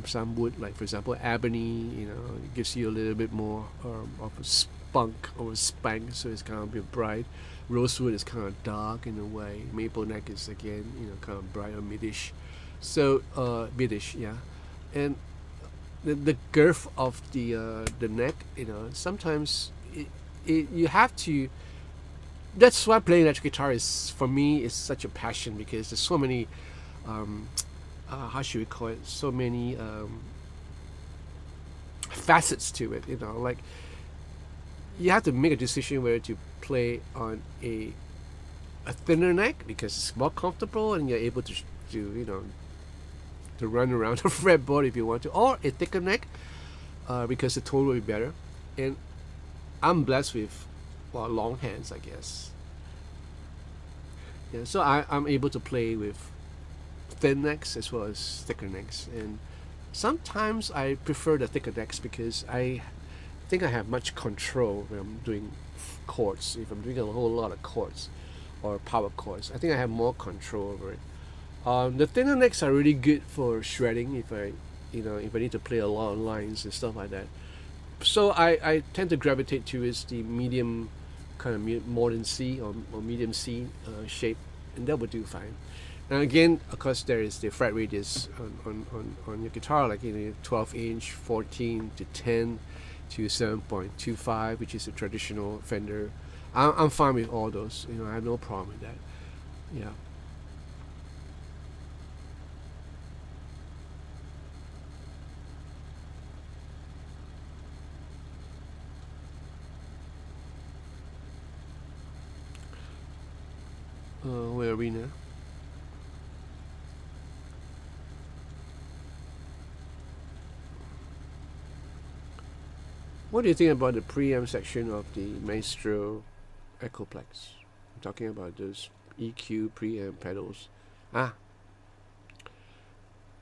Some wood, like for example ebony, gives you a little bit more of a spunk or a spank, so it's kind of a bit bright. Rosewood is kind of dark in a way. Maple neck is again, kind of bright or midish. So midish, yeah. And the girth of the neck, sometimes you have to. That's why playing electric guitar is, for me, is such a passion, because there's so many how should we call it, so many facets to it. Like, you have to make a decision whether to play on a thinner neck because it's more comfortable and you're able to to run around the fretboard if you want to, or a thicker neck because the tone will be better. And I'm blessed with long hands, I guess. Yeah, so I'm able to play with thin necks as well as thicker necks, and sometimes I prefer the thicker necks because I think I have much control when I'm doing chords. If I'm doing a whole lot of chords or power chords, I think I have more control over it. The thinner necks are really good for shredding if I need to play a lot of lines and stuff like that. So I tend to gravitate towards the medium, kind of modern C or medium C shape, and that would do fine. And again, of course, there is the fret radius on your guitar, like 12-inch, 14 to 10 to 7.25, which is a traditional Fender. I'm fine with all those. I have no problem with that. Yeah. Where are we now? What do you think about the preamp section of the Maestro Echoplex? I'm talking about those EQ preamp pedals.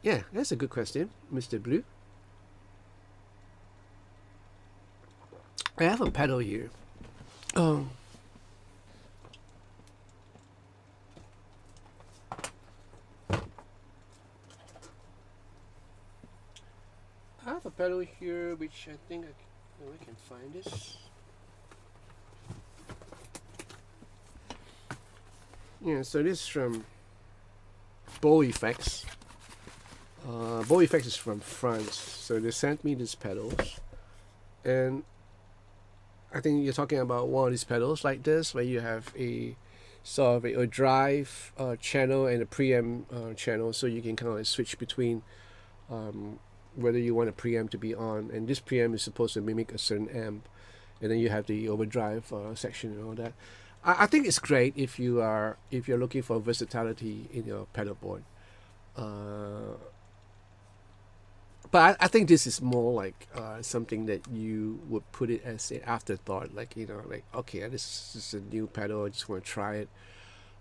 Yeah, that's a good question, Mr. Blue. I have a pedal here. I have a pedal here, which I think I can find this. Yeah, so this is from Bow Effects. Bow Effects is from France, so they sent me these pedals, and I think you're talking about one of these pedals like this, where you have a sort of a drive channel and a preamp channel, so you can kind of like switch between whether you want a preamp to be on, and this preamp is supposed to mimic a certain amp, and then you have the overdrive section and all that. I think it's great if you're looking for versatility in your pedal board. But I think this is more like something that you would put it as an afterthought, like like, okay, this is a new pedal, I just want to try it.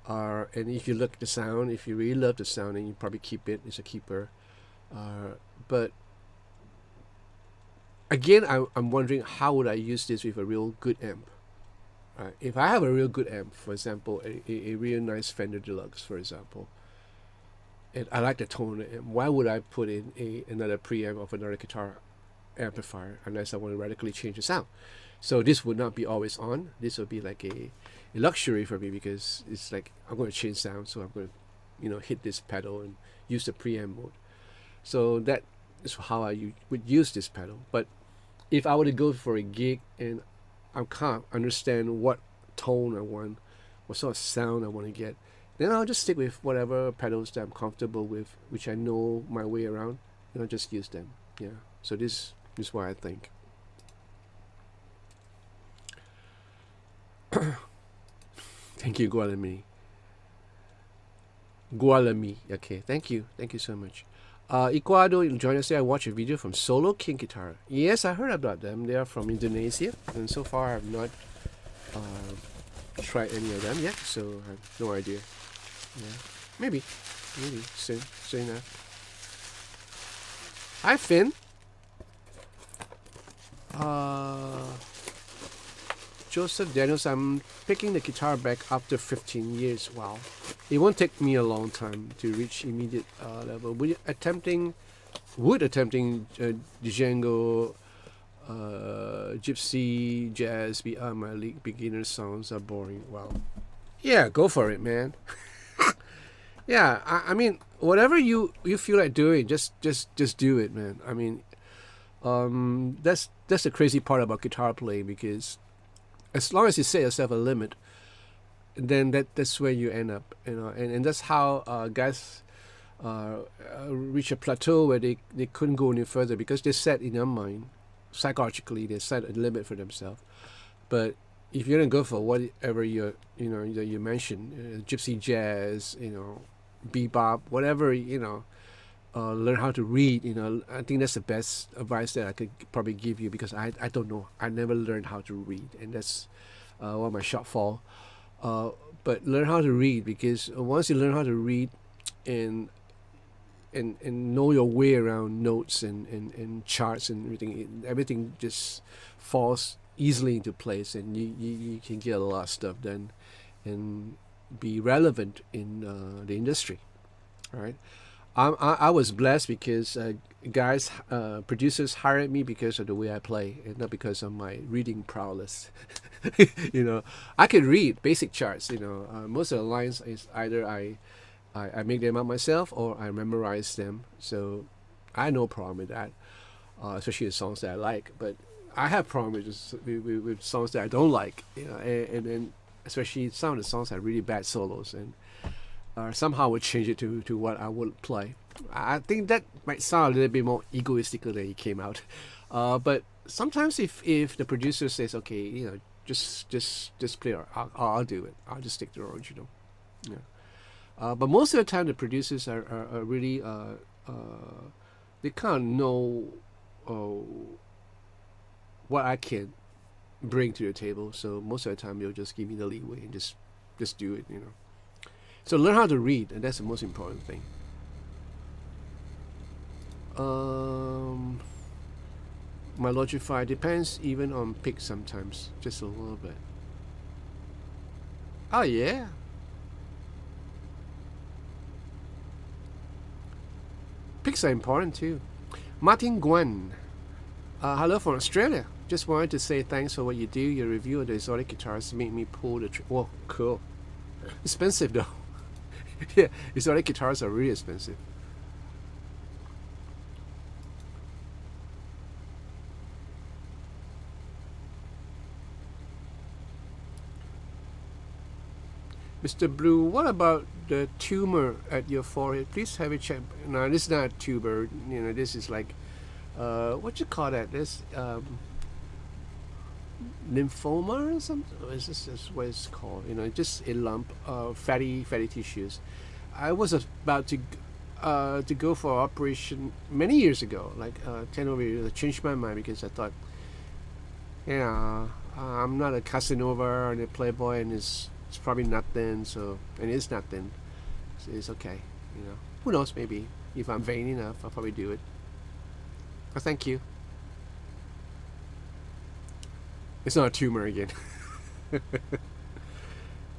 And if you look at the sound, if you really love the sound, then you probably keep it. It's a keeper. But again, I'm wondering, how would I use this with a real good amp? If I have a real good amp, for example, a real nice Fender Deluxe, for example, and I like the tone of the amp, why would I put in another preamp of another guitar amplifier unless I want to radically change the sound? So this would not be always on. This would be like a luxury for me, because it's like I'm going to change sound, so I'm going to hit this pedal and use the preamp mode. So that is how I would use this pedal. But if I were to go for a gig and I can't understand what tone I want, what sort of sound I want to get, then I'll just stick with whatever pedals that I'm comfortable with, which I know my way around, and I'll just use them. Yeah. So this is what I think. Thank you, Gualami. Okay, thank you so much. Ecuador join us there. I watched a video from Solo King Guitar. Yes, I heard about them. They are from Indonesia, and so far I have not tried any of them yet, so I have no idea. Yeah, maybe soon enough. Hi, Finn. Joseph Daniels, I'm picking the guitar back after 15 years. Wow. It won't take me a long time to reach immediate level. Would attempting Django, Gypsy, Jazz be my league? Beginner songs are boring. Wow. Yeah, go for it, man. Yeah, I mean, whatever you feel like doing, just do it, man. I mean, that's the crazy part about guitar playing, because as long as you set yourself a limit, then that's where you end up, and that's how guys reach a plateau where they couldn't go any further, because they set in their mind, psychologically, they set a limit for themselves. But if you're gonna go for whatever you mentioned, gypsy jazz, bebop, whatever, learn how to read. I think that's the best advice that I could probably give you, because I don't know. I never learned how to read, and that's one of my shortfall. But learn how to read, because once you learn how to read and know your way around notes and charts and everything just falls easily into place, and you can get a lot of stuff done and be relevant in the industry. All right. I was blessed because producers hired me because of the way I play, and not because of my reading prowess. I can read basic charts. Most of the lines is either I make them up myself or I memorize them. So I have no problem with that, especially the songs that I like. But I have problems with songs that I don't like. And then especially some of the songs have really bad solos, and somehow would change it to what I would play. I think that might sound a little bit more egoistical than it came out. But sometimes if the producer says, okay, just play, I'll do it. I'll just stick to the original. Yeah. But most of the time, the producers are really they kind of know what I can bring to the table. So most of the time, they'll just give me the leeway and just do it. So learn how to read, and that's the most important thing. My Logify depends even on pick sometimes, just a little bit. Oh yeah. Picks are important too. Martin Gwen. Hello from Australia. Just wanted to say thanks for what you do. Your review of the exotic guitars made me pull the trigger. Whoa, cool. Expensive though. Yeah, exotic guitars are really expensive. Mr. Blue, what about the tumor at your forehead? Please have it checked. No, this is not a tumor. This is like, what you call that? This lymphoma or something? Is this what it's called? Just a lump of fatty tissues. I was about to go for an operation many years ago, like 10 over years. I changed my mind because I thought, I'm not a Casanova and a playboy, and it's probably nothing. So, and it's nothing. So it's okay. Who knows? Maybe if I'm vain enough, I'll probably do it. But thank you. It's not a tumor again.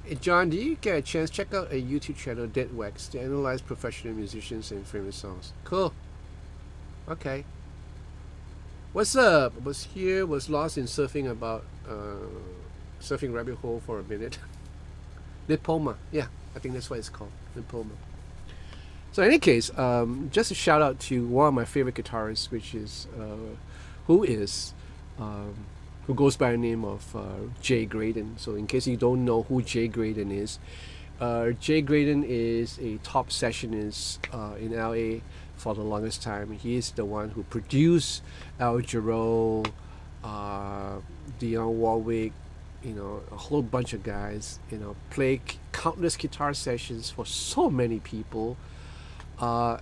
Hey John, do you get a chance? Check out a YouTube channel, Dead Wax, to analyze professional musicians and famous songs. Cool. Okay. What's up? Was lost in surfing surfing rabbit hole for a minute. Lipoma, yeah, I think that's what it's called, Lipoma. So in any case, just a shout out to one of my favorite guitarists, which is who goes by the name of Jay Graydon. So in case you don't know who Jay Graydon is, Jay Graydon is a top sessionist in LA for the longest time. He is the one who produced Al Jarreau, Dionne Warwick, a whole bunch of guys, play countless guitar sessions for so many people. If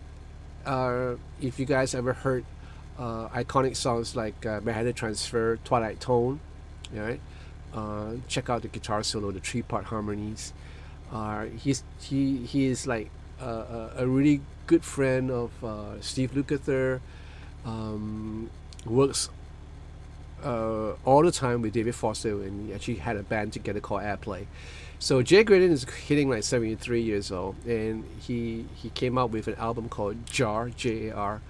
you guys ever heard iconic songs like Mesa Transfer, Twilight Tone, right? Check out the guitar solo, the 3-part harmonies. He is like a really good friend of Steve Lukather. Works all the time with David Foster, and he actually had a band together called Airplay. So Jay Graydon is hitting like 73 years old, and he came out with an album called Jar, Jar,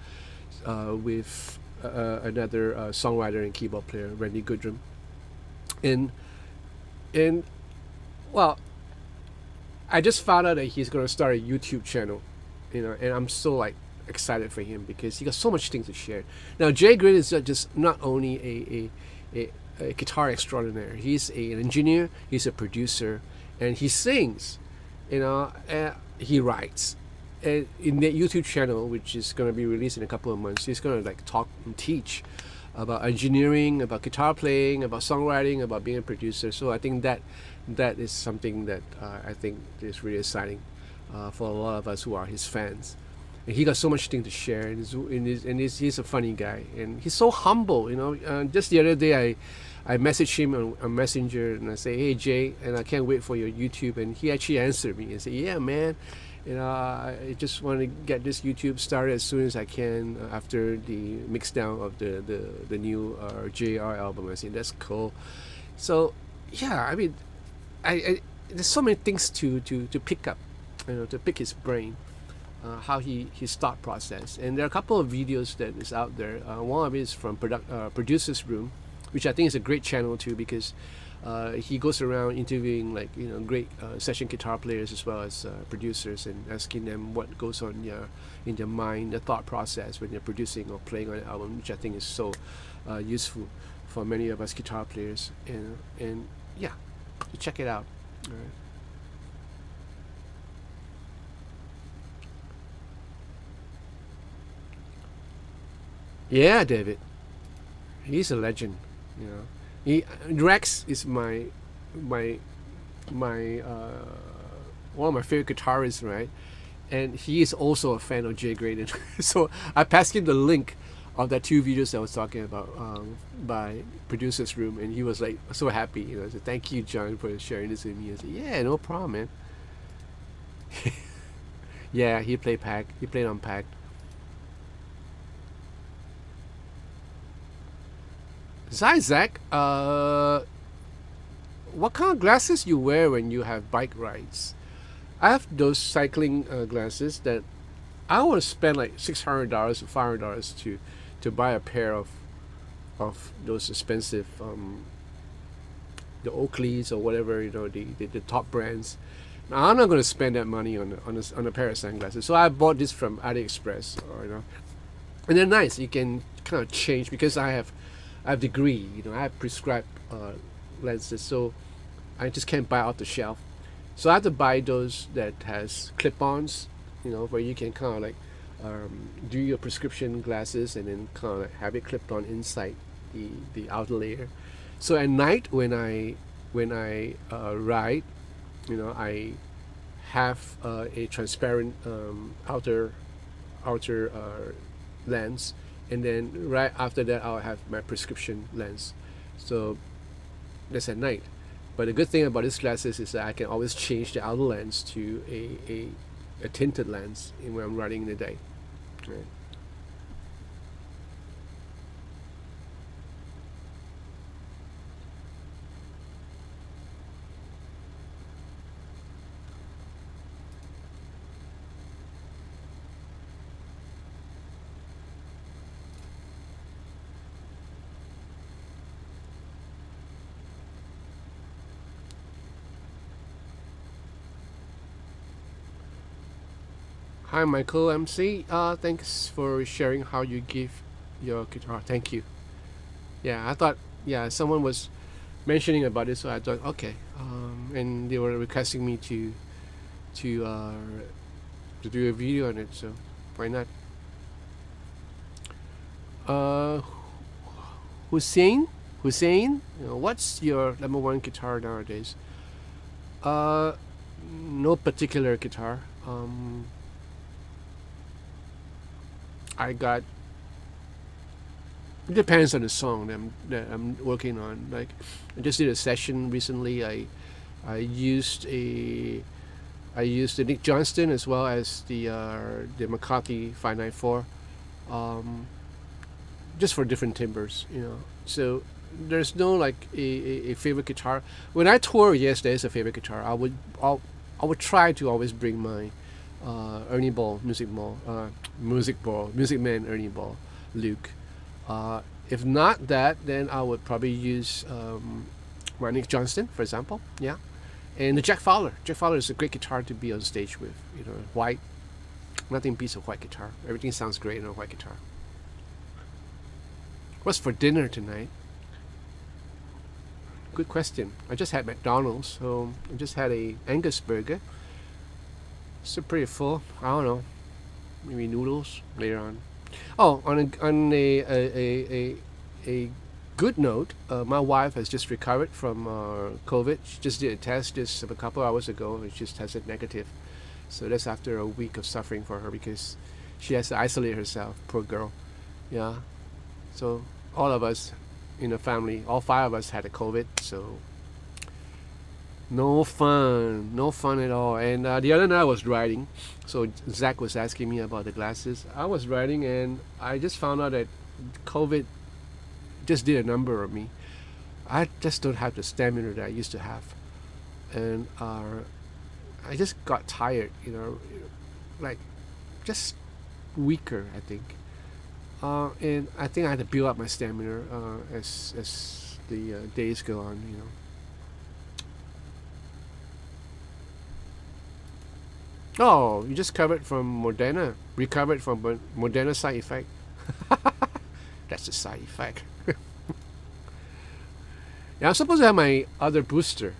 with another songwriter and keyboard player, Randy Goodrum. And well, I just found out that he's going to start a YouTube channel, and I'm so like excited for him because he got so much things to share. Now Jay Graydon is just not only a guitar extraordinaire. He's an engineer, he's a producer, and he sings, he writes. And in that YouTube channel, which is going to be released in a couple of months, he's going to like talk and teach about engineering, about guitar playing, about songwriting, about being a producer. So I think that is something that I think is really exciting for a lot of us who are his fans. And he got so much thing to share, and he's a funny guy, and he's so humble. Just the other day, I messaged him on Messenger, and I say, "Hey Jay, and I can't wait for your YouTube." And he actually answered me and said, "Yeah, man, I just want to get this YouTube started as soon as I can after the mix down of the new JR album." I said, "That's cool." So yeah, I mean, I there's so many things to pick up, to pick his brain. How his thought process, and there are a couple of videos that is out there. One of it is from Producer's Room, which I think is a great channel too, because he goes around interviewing great session guitar players as well as producers, and asking them what goes on in their mind, the thought process when they're producing or playing on an album, which I think is so useful for many of us guitar players. And yeah, so check it out. All right. Yeah, David. He's a legend. Rex is my one of my favorite guitarists, right? And he is also a fan of Jay Graydon. So I passed him the link of that 2 videos I was talking about by Producer's Room, and he was like so happy. I said, "Thank you, John, for sharing this with me." I said, "Yeah, no problem, man." Yeah, he played on Pack. Zach, what kind of glasses you wear when you have bike rides? I have those cycling glasses that I want to spend like $600 or $500 to buy a pair of those expensive the Oakleys or whatever, the top brands. Now, I'm not going to spend that money on a pair of sunglasses. So I bought this from AliExpress, and they're nice. You can kind of change, because I have degree, I have prescribed lenses, so I just can't buy off the shelf. So I have to buy those that has clip-ons, where you can kind of like do your prescription glasses and then kind of like have it clipped on inside the outer layer. So at night when I ride, I have a transparent outer lens. And then right after that, I'll have my prescription lens. So that's at night. But the good thing about these glasses is that I can always change the outer lens to a tinted lens when I'm riding in the day. Right. Hi, Michael MC. Thanks for sharing how you give your guitar. Thank you. Yeah, I thought, yeah, someone was mentioning about it, so I thought, okay. And they were requesting me to uh, to do a video on it, so why not? Uh, Hussein, what's your number one guitar nowadays? Uh, no particular guitar. I got. It depends on the song that I'm working on. Like, I just did a session recently. I used a I used the Nick Johnston as well as the McCarthy 594, just for different timbres. So there's no like a favorite guitar. When I tour, yes, there is a favorite guitar. I would try to always bring my Ernie Ball, Music Man Ernie Ball, Luke. If not that, then I would probably use my Nick Johnston, for example. Yeah, and the Jack Fowler. Jack Fowler is a great guitar to be on stage with. White. Nothing beats a white guitar. Everything sounds great on a white guitar. What's for dinner tonight? Good question. I just had McDonald's, so I just had a Angus burger. So pretty full. I don't know. Maybe noodles later on. Oh, on a good note, my wife has just recovered from COVID. She just did a test just a couple hours ago, and she just tested negative. So that's after a week of suffering for her because she has to isolate herself. Poor girl. Yeah. So all of us in the family, all five of us had a COVID. So no fun at all. And the other night I was riding, so Zach was asking me about the glasses. I was riding and I just found out that COVID just did a number on me. I just don't have the stamina that I used to have, and I just got tired, like just weaker, I think. And I think I had to build up my stamina as the days go on. Oh, you just recovered from Moderna side effect. That's the side effect. Yeah, I'm supposed to have my other booster.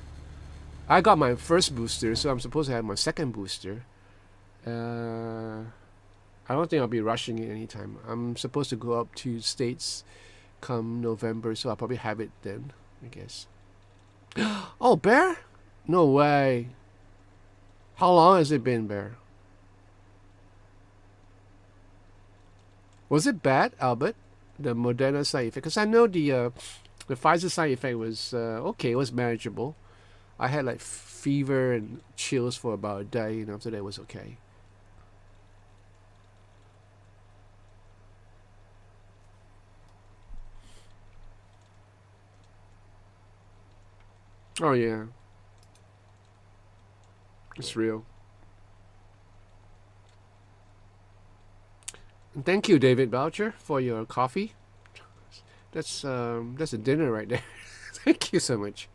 I got my first booster, so I'm supposed to have my second booster. I don't think I'll be rushing it anytime. I'm supposed to go up to States come November, so I'll probably have it then, I guess. Oh, Bear? No way. How long has it been, Bear? Was it bad, Albert? The Moderna side effect? Because I know the Pfizer side effect was okay. It was manageable. I had like fever and chills for about a day, and after that it was okay. Oh yeah, it's real. And thank you, David Boucher, for your coffee. That's a dinner right there. Thank you so much.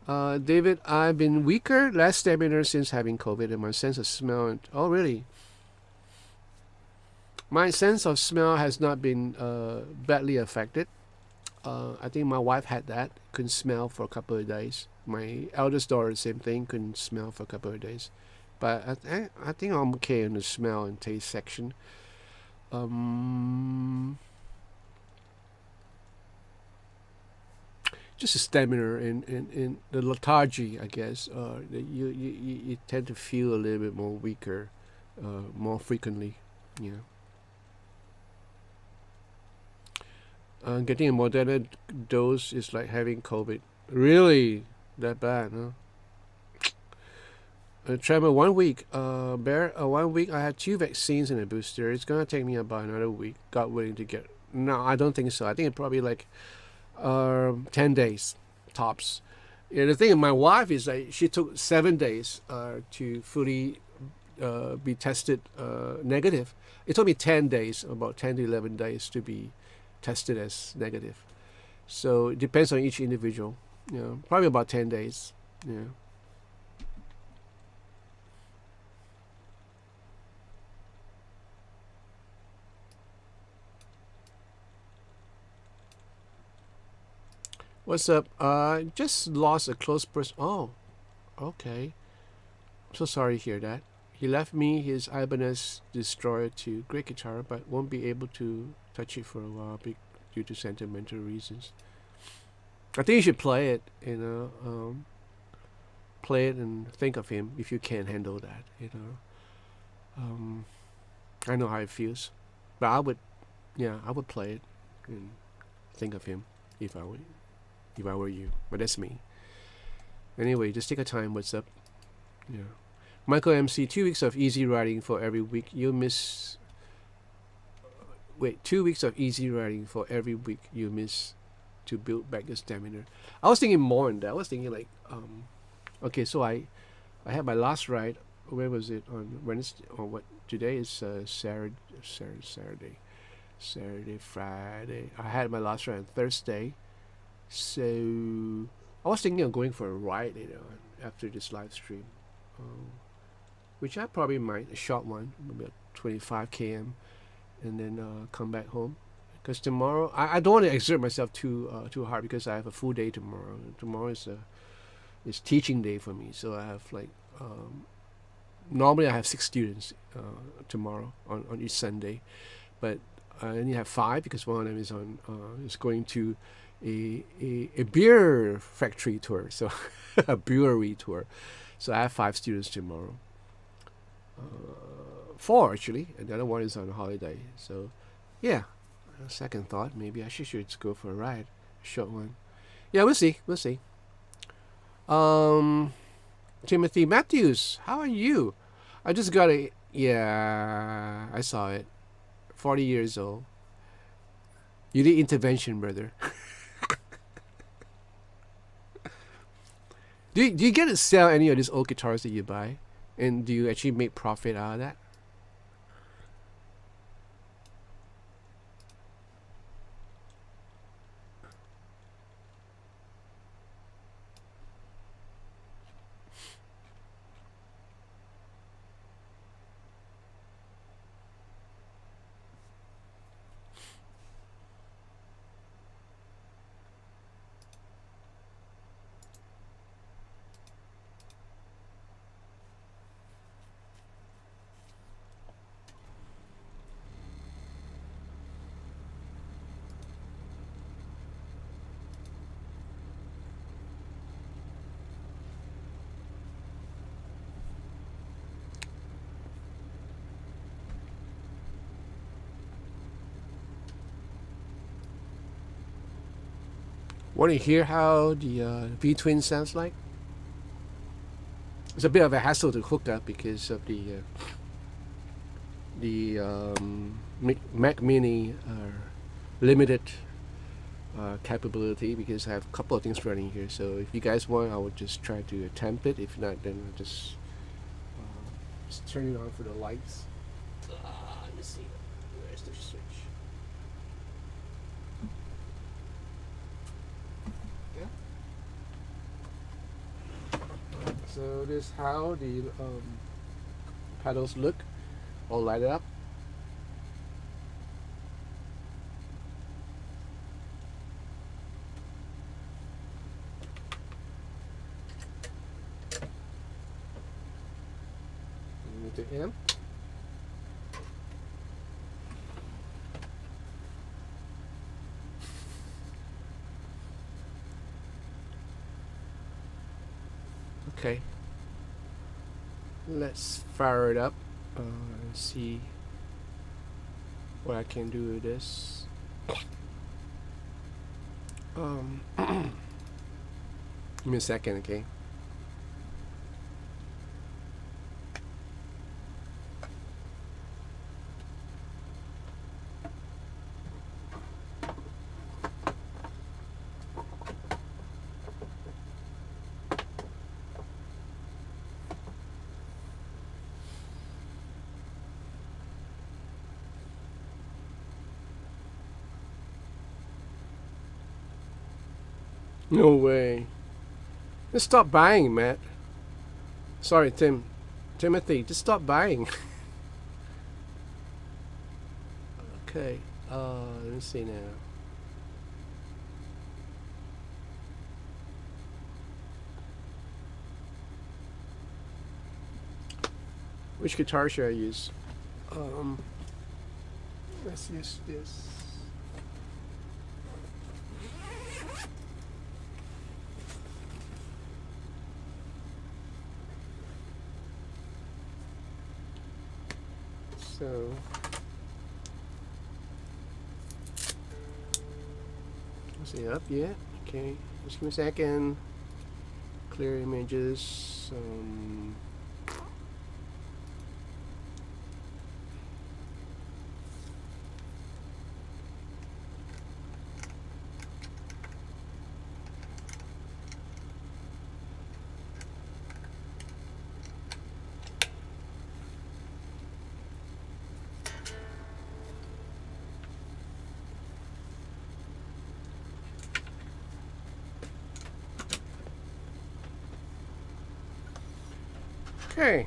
David, I've been weaker, less stamina since having COVID, and my sense of smell. Oh, really? My sense of smell has not been badly affected. I think my wife had that. Couldn't smell for a couple of days. My eldest daughter, same thing. Couldn't smell for a couple of days. But I think I'm okay in the smell and taste section. Just the stamina and the lethargy, I guess. You tend to feel a little bit more weaker, more frequently. Getting a Moderna dose is like having COVID. Really? That bad, huh? Trevor, 1 week. Bear, 1 week. I had 2 vaccines and a booster. It's gonna take me about another week. God willing to get. No, I don't think so. I think it probably like 10 days tops. Yeah, the thing with my wife is like she took 7 days to fully be tested negative. It took me 10 days, about 10 to 11 days to be tested as negative. So it depends on each individual. Probably about 10 days. Yeah. What's up? Just lost a close person. Oh, okay. So sorry to hear that. He left me his Ibanez Destroyer to great guitar, but won't be able to touch it for a while due to sentimental reasons. I think you should play it. Play it and think of him if you can handle that. I know how it feels, but I would play it and think of him if I were you. But that's me. Anyway, just take a time. What's up? Yeah. Michael MC, 2 weeks of easy riding for every week. You'll miss. Wait, 2 weeks of easy riding for every week you miss to build back your stamina. I was thinking more than that. I was thinking like, okay, so I had my last ride. Where was it? On Wednesday? Or what? Today is Saturday, Friday. I had my last ride on Thursday. So I was thinking of going for a ride, after this live stream. Which I probably might, a short one, maybe 25 km, and then come back home. Because tomorrow, I don't want to exert myself too hard because I have a full day tomorrow. Tomorrow is teaching day for me, so I have like normally I have 6 students tomorrow on each Sunday, but I only have 5 because one of them is going to a beer factory tour, so a brewery tour. So I have 5 students tomorrow. 4 actually, and the other one is on holiday. So, yeah. Second thought, maybe I should go for a ride, a short one. Yeah, we'll see. Timothy Matthews, how are you? I just got a. Yeah, I saw it. 40 years old. You did intervention, brother. Do you get to sell any of these old guitars that you buy? And do you actually make profit out of that? Want to hear how the V Twin sounds like? It's a bit of a hassle to hook up because of the Mac Mini limited capability, because I have a couple of things running here. So if you guys want, I would just try to attempt it. If not, then I'll just turn it on for the lights. Let me see. Where's the switch? So this is how the pedals look, all lighted up. Move the amp. Okay, let's fire it up and see what I can do with this. Give me a second, okay? No way. Just stop buying, Matt. Sorry, Timothy, just stop buying. Okay, let me see now. Which guitar should I use? Let's use this. So is it up yet? Okay, just give me a second. Clear images. Okay.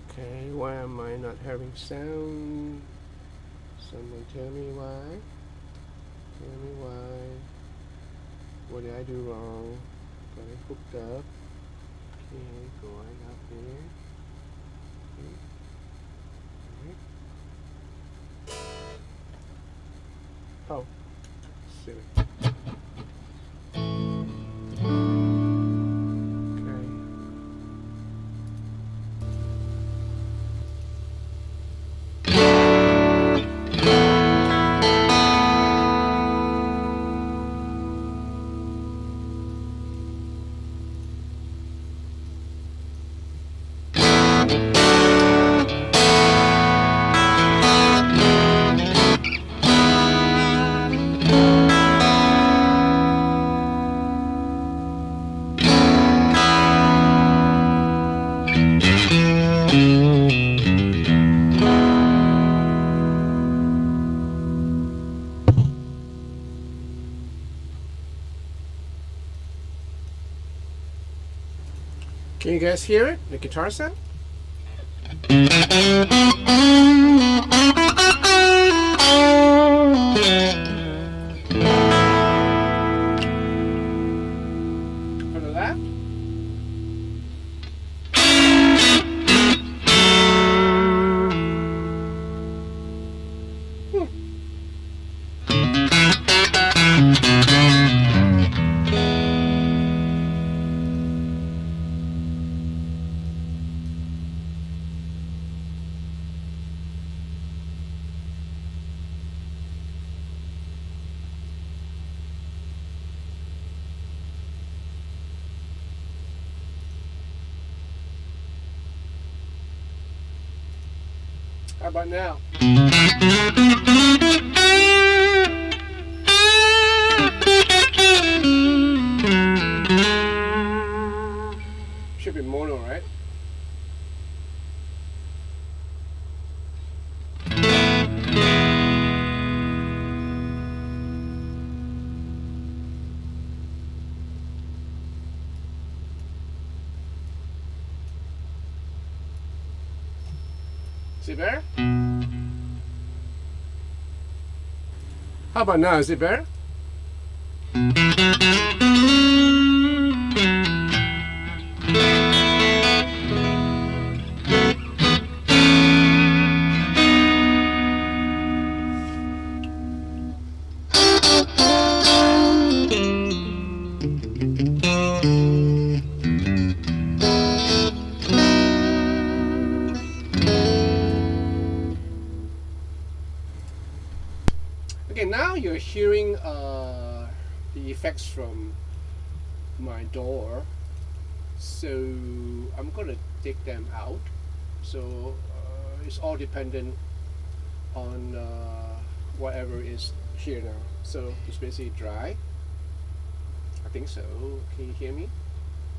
Okay, why am I not having sound? Someone tell me why. Tell me why. What did I do wrong? Got it hooked up. Okay, going up there. Okay. Oh, silly. Can you guys hear it? The guitar sound? For the left? How about now? Should be mono, right? Is it better? How about now? Is it better? Okay, now you're hearing the effects from my door, so I'm gonna take them out So it's all dependent on whatever is here now. So it's basically dry. I think so. Can you hear me?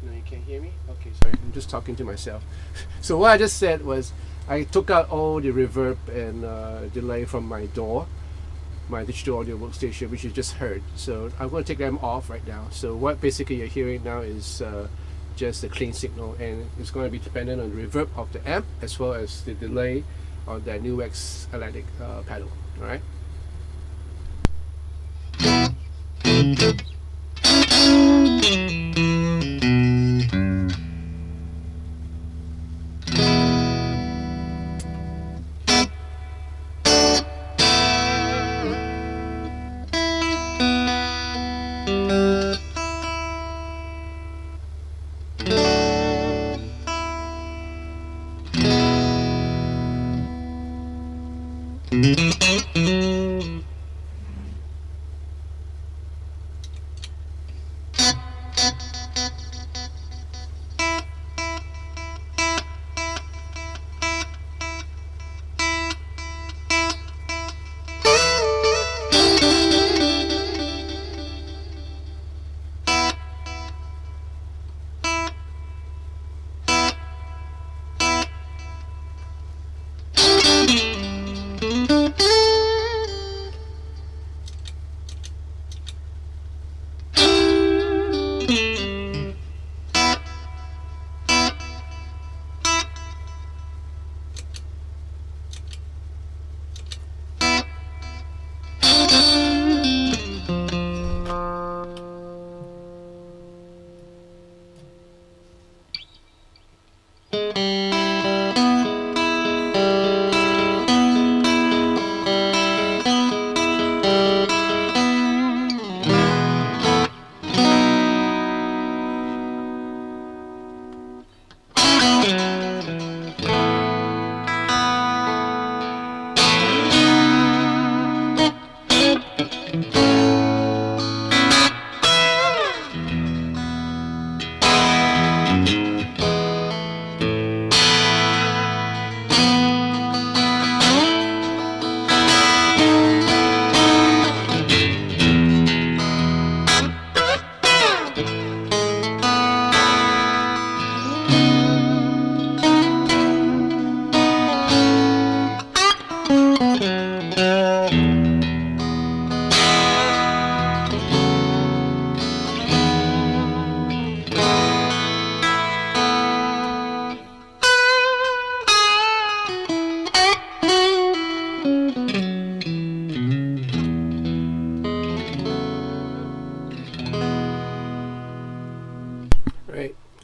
No, you can't hear me? Okay, sorry. I'm just talking to myself. So what I just said was I took out all the reverb and delay from my DAW, my digital audio workstation, which you just heard. So I'm going to take them off right now. So what basically you're hearing now is just a clean signal, and it's going to be dependent on the reverb of the amp as well as the delay on that New X Atlantic pedal. All right.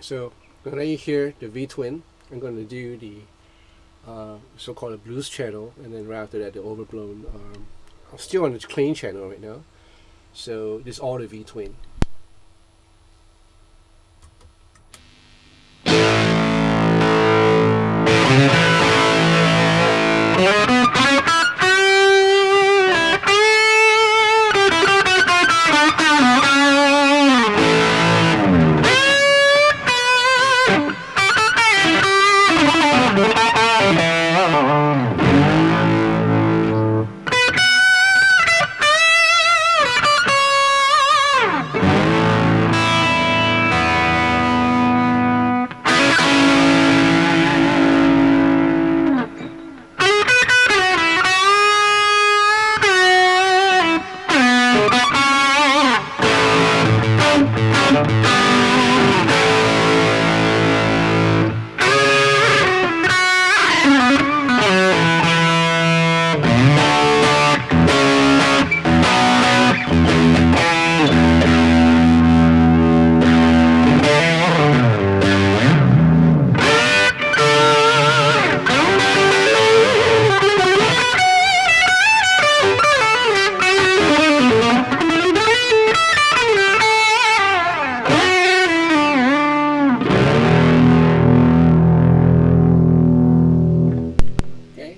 So I'm going to let you hear the V Twin. I'm going to do the so-called blues channel, and then right after that the overblown. I'm still on the clean channel right now. So this is all the V Twin.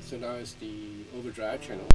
So now it's the Overdrive channel.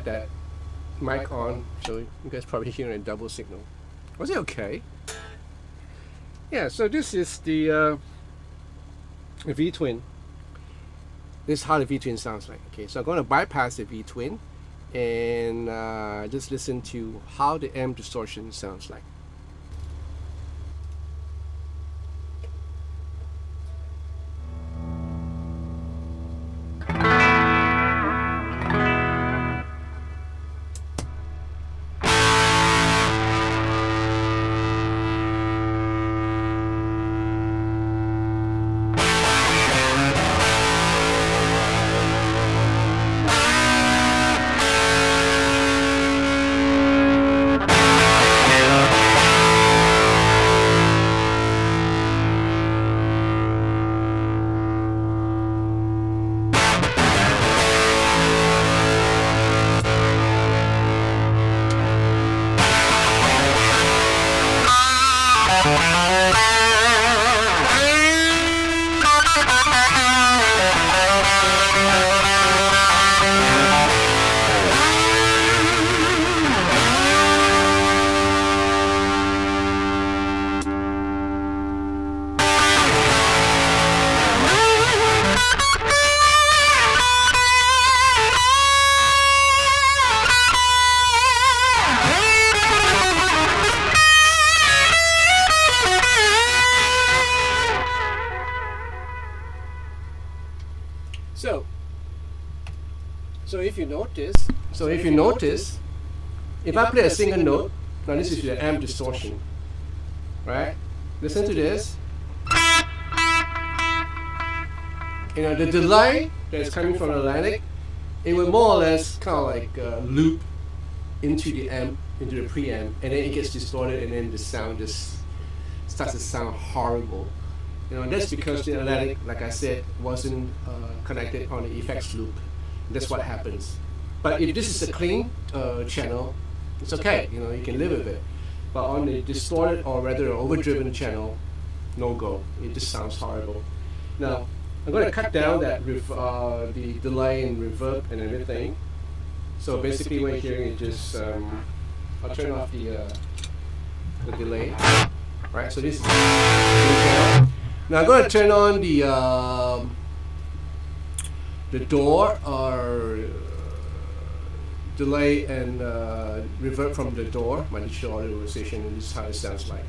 that mic on, so you guys probably hearing a double signal. Was it okay? Yeah, so this is the V Twin. This is how the V Twin sounds like. Okay, so I'm going to bypass the V Twin and just listen to how the amp distortion sounds like. So if you notice, if I play a single note, now this is the amp distortion, right? Listen to this. You know, the delay that's coming from the Atlantic, it will more or less kind of like loop into the amp, into the preamp, and then it gets distorted, and then the sound just starts to sound horrible. You know, that's because the Atlantic, like I said, wasn't connected on the effects loop. That's what happens. But if this is a clean channel, it's okay. You know, you can live with it. But on the distorted or rather overdriven channel, no go. It just sounds horrible. Now, I'm going to cut down that the delay and reverb and everything. So basically, what you're hearing is just I'll turn off the delay. Right. So this is now I'm going to turn on the door or delay and reverb from the door, my digital audio station, and this is how it sounds like.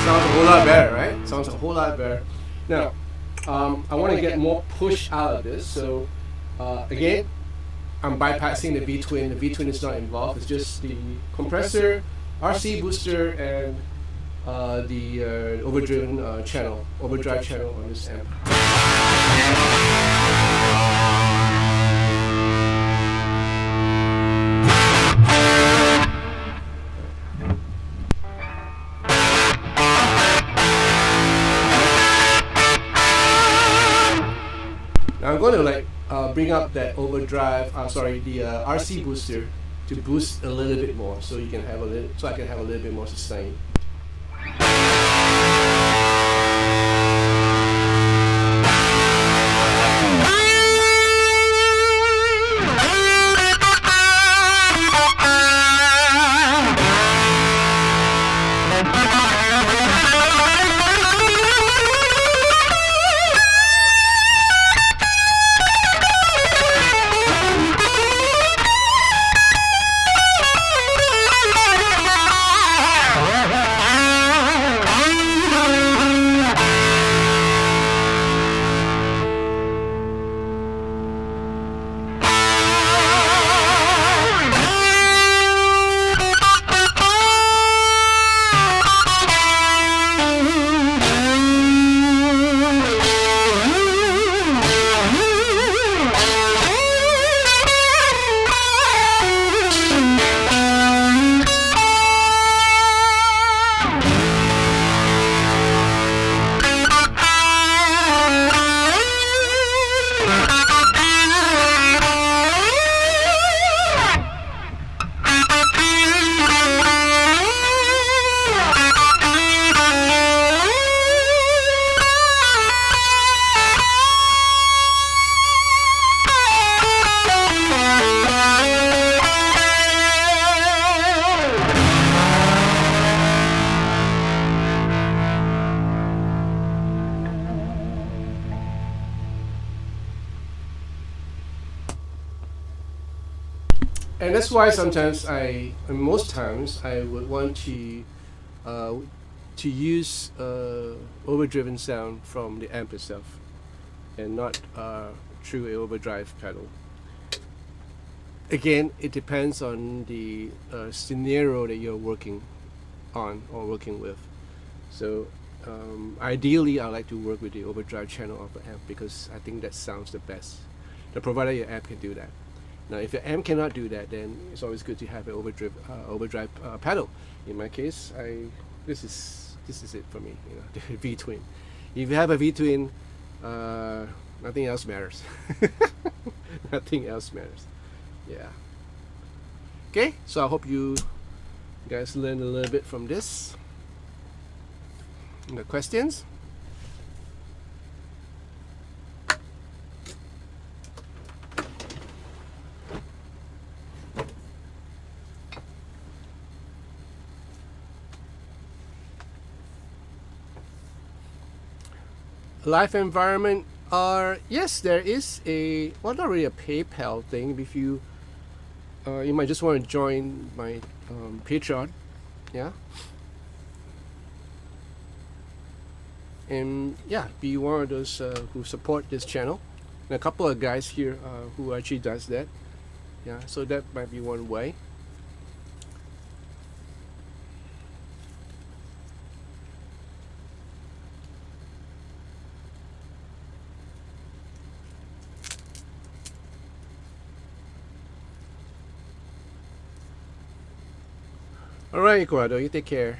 Sounds a whole lot better, right? Sounds a whole lot better. Now, I want to get more push out of this, so again, I'm bypassing the V Twin. The V Twin is not involved. It's just the compressor, RC booster, and the overdriven channel, overdrive channel on this amp. I'm going to like bring up that overdrive, the RC booster to boost a little bit more, so you can have a little, so I can have a little bit more sustain. And that's why sometimes most times I would want to use overdriven sound from the amp itself, and not through a overdrive pedal. Again, it depends on the scenario that you're working on or working with. So ideally, I like to work with the overdrive channel of the amp because I think that sounds the best. Provided your amp can do that. Now, if your amp cannot do that, then it's always good to have an overdrive pedal. In my case, this is it for me. You know, the V Twin. If you have a V Twin, nothing else matters. Nothing else matters. Yeah. Okay, so I hope you guys learned a little bit from this. The questions? Live environment, yes, there is a, well, not really a PayPal thing. If you you might just want to join my Patreon, yeah, and yeah, be one of those who support this channel. And a couple of guys here who actually does that, yeah, so that might be one way. Alright, Ecuador, you take care.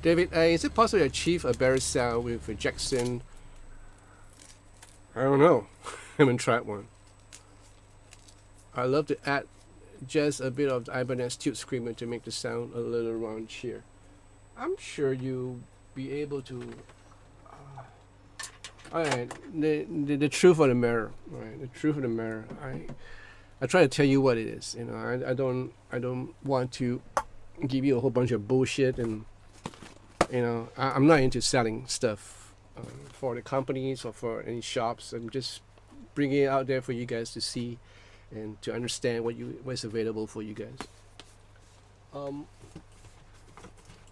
David, is it possible to achieve a better sound with a Jackson? I don't know. I haven't tried one. I love to add just a bit of the Ibanez tube screamer to make the sound a little raunchier. I'm sure you'll be able to. Alright, the truth of the matter. Right, the truth of the matter. I try to tell you what it is. You know, I don't want to give you a whole bunch of bullshit, and you know, I'm not into selling stuff for the companies or for any shops. I'm just bringing it out there for you guys to see and to understand what's available for you guys.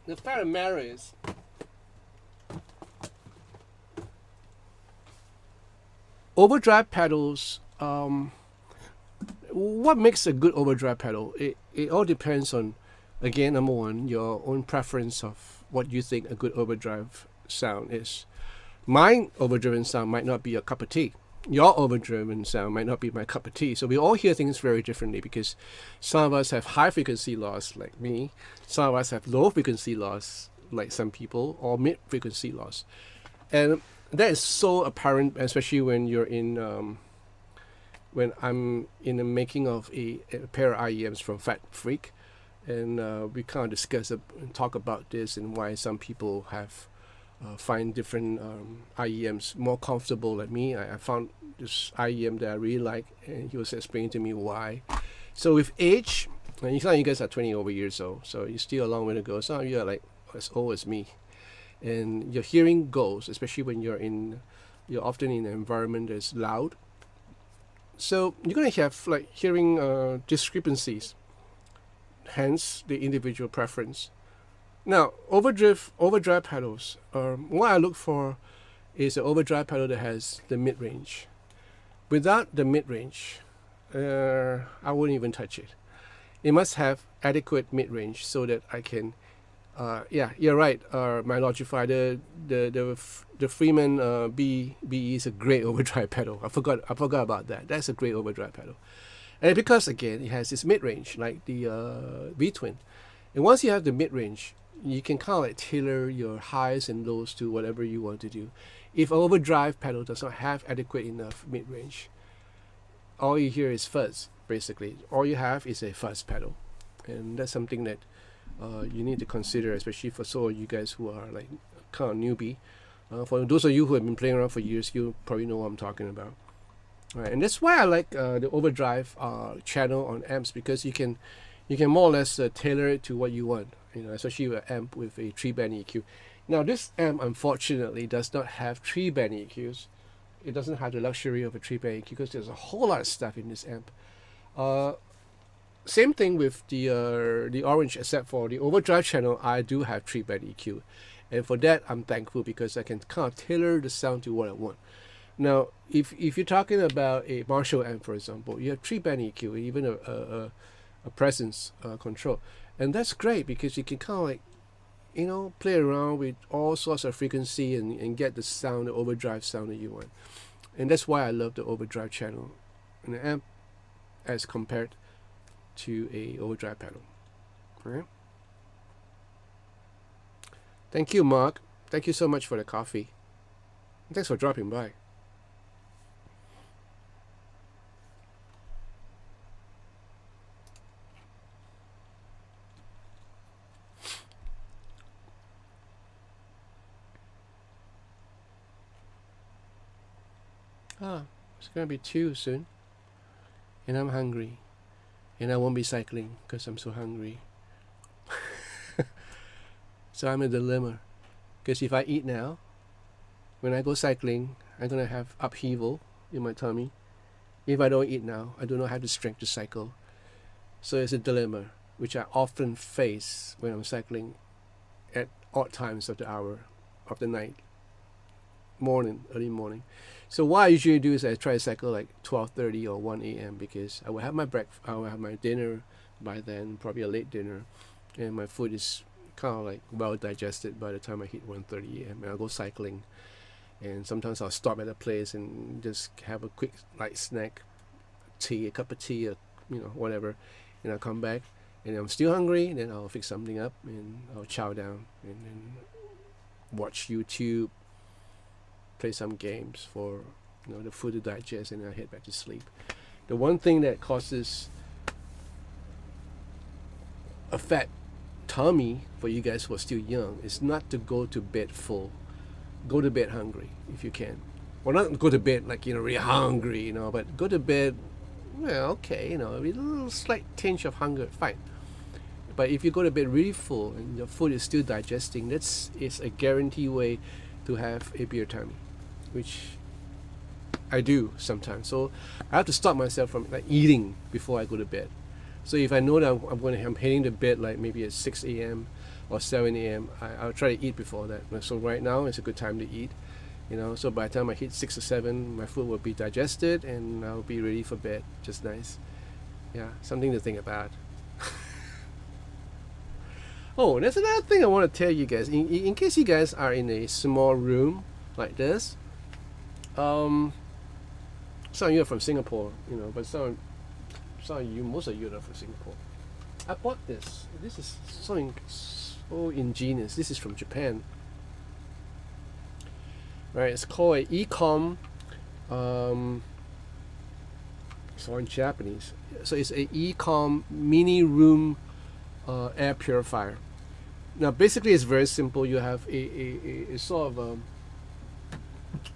The fact of the matter is, overdrive pedals. What makes a good overdrive pedal? It all depends on, again, number one, your own preference of what you think a good overdrive sound is. My overdriven sound might not be a cup of tea. Your overdriven sound might not be my cup of tea. So we all hear things very differently because some of us have high frequency loss like me. Some of us have low frequency loss like some people, or mid frequency loss. And that is so apparent, especially when you're in when I'm in the making of a pair of IEMs from Fat Freak, and we kind of discuss and talk about this and why some people have find different IEMs more comfortable than me. I found this IEM that I really like, and he was explaining to me why. So with age, and some of you guys are 20 over years old, so you're still a long way to go. Some of you are like as old as me, and your hearing goes, especially when you're often in an environment that's loud. So you're going to have like hearing discrepancies, hence the individual preference. Now, overdrive pedals, what I look for is an overdrive pedal that has the mid-range. Without the mid-range, I wouldn't even touch it. It must have adequate mid-range so that I can, yeah, you're right, my Logify, the Freeman BE is a great overdrive pedal. I forgot about that. That's a great overdrive pedal. And because, again, it has this mid-range, like the V Twin. And once you have the mid-range, you can kind of like tailor your highs and lows to whatever you want to do. If an overdrive pedal does not have adequate enough mid-range, all you hear is fuzz, basically. All you have is a fuzz pedal. And that's something that you need to consider, especially for some of you guys who are like kind of newbie. For those of you who have been playing around for years, you probably know what I'm talking about. All right, and that's why I like the overdrive channel on amps, because you can more or less tailor it to what you want. You know, especially with an amp with a 3-band EQ. Now, this amp unfortunately does not have 3-band EQs. It doesn't have the luxury of a 3-band EQ because there's a whole lot of stuff in this amp. Same thing with the orange, except for the overdrive channel, I do have 3-band EQ, and for that I'm thankful because I can kind of tailor the sound to what I want. Now, if you're talking about a Marshall amp, for example, you have 3-band EQ, even a presence control, and that's great because you can kind of like, you know, play around with all sorts of frequency and get the sound, the overdrive sound that you want. And that's why I love the overdrive channel in the amp as compared to a overdrive pedal. All right. Thank you, Mark. Thank you so much for the coffee. Thanks for dropping by. It's gonna be 2 soon, and I'm hungry, and I won't be cycling because I'm so hungry. So I'm in a dilemma, because if I eat now, when I go cycling, I'm gonna have upheaval in my tummy. If I don't eat now, I do not have the strength to cycle. So it's a dilemma which I often face when I'm cycling at odd times of the hour of the night, early morning. So what I usually do is I try to cycle like 12:30 or 1 a.m. because I will have my I will have my dinner by then, probably a late dinner, and my food is kind of like well digested by the time I hit 1:30 a.m. and I'll go cycling, and sometimes I'll stop at a place and just have a quick light snack, a cup of tea, or whatever, and I'll come back and I'm still hungry. Then I'll fix something up and I'll chow down and then watch YouTube, play some games for the food to digest, and I'll head back to sleep. The one thing that causes a fat tummy for you guys who are still young is not to go to bed full. Go to bed hungry if you can. Well, not go to bed like really hungry, but go to bed, well, okay, with a little slight tinge of hunger, fine. But if you go to bed really full and your food is still digesting, it's a guaranteed way to have a beer tummy, which I do sometimes. So I have to stop myself from like eating before I go to bed. So if I know that I'm heading to bed like maybe at 6 a.m. or 7 a.m., I'll try to eat before that. So right now it's a good time to eat, So by the time I hit 6 or 7, my food will be digested and I'll be ready for bed. Just nice. Yeah, something to think about. Oh, there's another thing I want to tell you guys. In case you guys are in a small room like this, some of you are from Singapore, but most of you are from Singapore. I bought this. This is something so ingenious. This is from Japan. Right, it's called a Ecom. It's all in Japanese. So it's a Ecom mini room air purifier. Now, basically, it's very simple. You have a sort of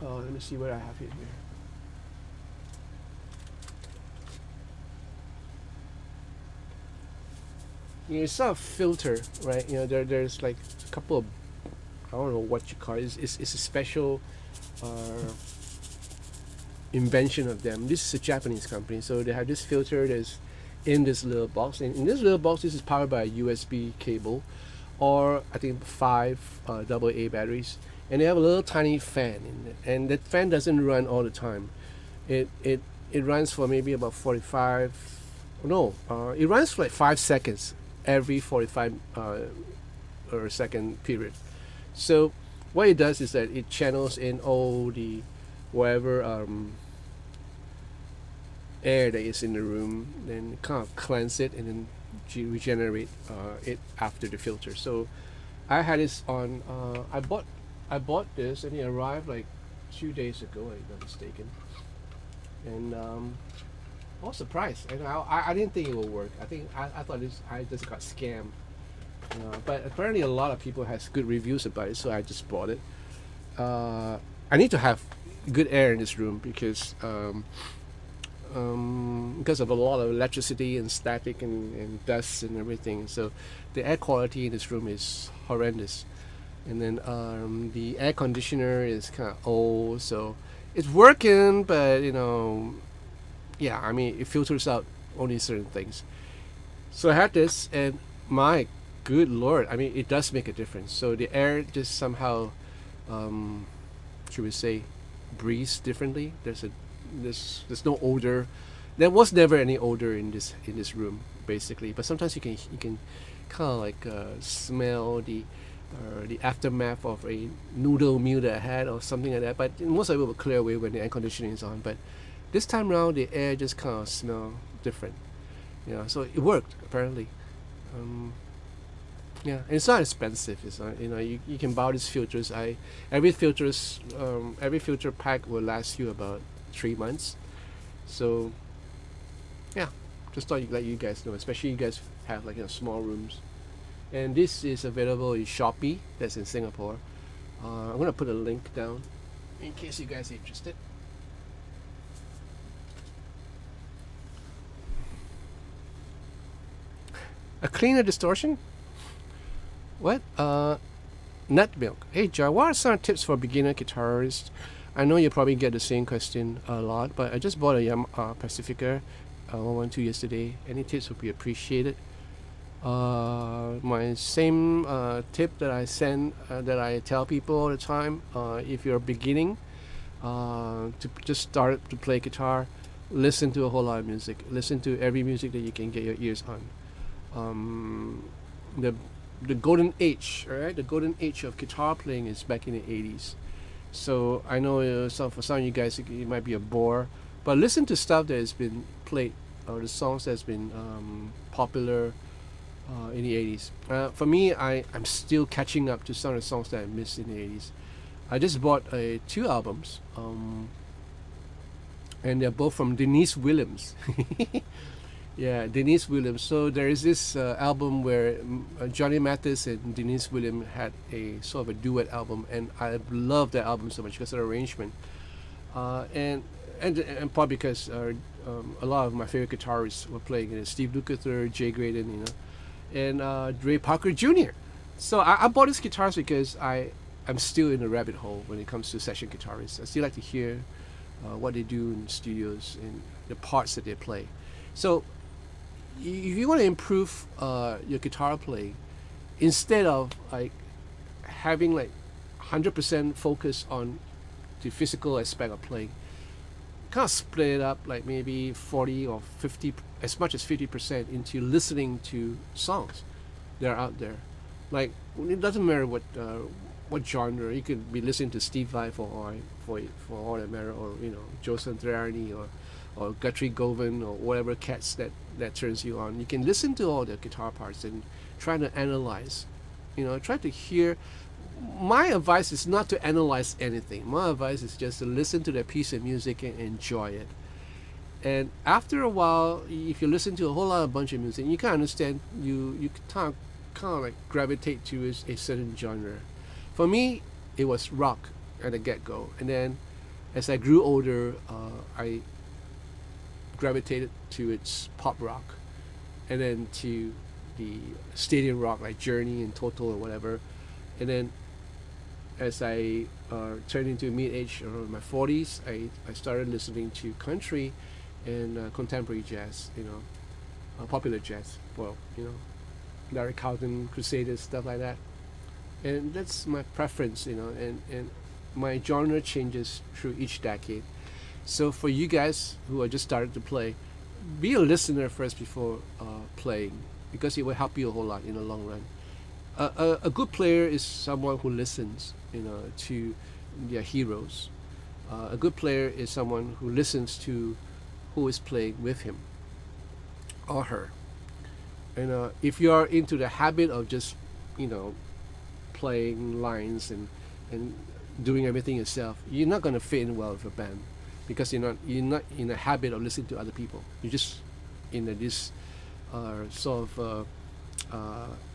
let me see what I have here. It's sort of filter, right? There's like a couple of, I don't know what you call it. It's a special invention of them. This is a Japanese company, so they have this filter that's in this little box. And in this little box, this is powered by a USB cable, or I think 5 AA batteries. And they have a little tiny fan in it, and that fan doesn't run all the time. It runs for maybe about 45. No, it runs for like 5 seconds every 45 or second period. So what it does is that it channels in all the whatever air that is in the room, then kind of cleanse it and then regenerate it after the filter. So I had this on. I bought this and it arrived like 2 days ago, if I'm not mistaken. And I was surprised. And I didn't think it would work. I thought I just got scammed. But apparently a lot of people has good reviews about it, so I just bought it. I need to have good air in this room because of a lot of electricity and static and dust and everything. So the air quality in this room is horrendous. And then the air conditioner is kind of old, so it's working, but yeah, I mean, it filters out only certain things. So I had this, and my good lord, I mean, it does make a difference. So the air just somehow, should we say, breathes differently. There's no odor. There was never any odor in this room, basically. But sometimes you can kind of like smell the aftermath of a noodle meal that I had or something like that. But most of it will clear away when the air conditioning is on. But this time around, the air just kind of smell different. So it worked apparently. And it's not expensive. It's not, you can buy these filters. Every filter pack will last you about 3 months. So yeah, just thought I'd let you guys know, especially you guys have like small rooms. And this is available in Shopee, that's in Singapore. I'm gonna put a link down in case you guys are interested. A cleaner distortion? What? Nut milk. Hey Jon, what are some tips for beginner guitarists? I know you probably get the same question a lot, but I just bought a Yamaha Pacifica 112 yesterday. Any tips would be appreciated. My same tip that I tell people all the time, if you're beginning to just start to play guitar, listen to a whole lot of music. Listen to every music that you can get your ears on. The golden age, alright? The golden age of guitar playing is back in the 80s. So I know for some of you guys it might be a bore, but listen to stuff that has been played, or the songs that's been popular in the 80s. For me, I'm still catching up to some of the songs that I missed in the 80s. I just bought 2 albums, and they're both from Denise Williams. Yeah, Denise Williams. So there is this album where Johnny Mathis and Denise Williams had a sort of a duet album, and I love that album so much because of the arrangement, and probably because a lot of my favorite guitarists were playing in it. Steve Lukather, Jay Graydon, and Ray Parker Jr. So I bought this guitars because I'm still in the rabbit hole when it comes to session guitarists. I still like to hear what they do in studios and the parts that they play. So if you want to improve your guitar playing, instead of like having like 100% focus on the physical aspect of playing, kind of split it up like maybe 40 or 50, as much as 50% into listening to songs that are out there. Like, it doesn't matter what genre. You could be listening to Steve Vai for all that matter, or Joe Satriani or Guthrie Govan or whatever cats that turns you on. You can listen to all the guitar parts and try to analyze. Try to hear. My advice is not to analyze anything. My advice is just to listen to that piece of music and enjoy it. And after a while, if you listen to a whole bunch of music, you can understand. You kind of like gravitate to a certain genre. For me, it was rock at the get-go, and then as I grew older, I gravitated to its pop rock, and then to the stadium rock like Journey and Toto or whatever. And then as I turned into mid-age, around my 40s, I started listening to country and contemporary jazz, popular jazz. Well, Larry Carlton, Crusaders, stuff like that. And that's my preference, and my genre changes through each decade. So for you guys who are just starting to play, be a listener first before playing, because it will help you a whole lot in the long run. A good player is someone who listens, to their heroes. A good player is someone who listens to who is playing with him or her. And if you are into the habit of just, playing lines and doing everything yourself, you're not going to fit in well with a band, because you're not in a habit of listening to other people. You're just in this sort of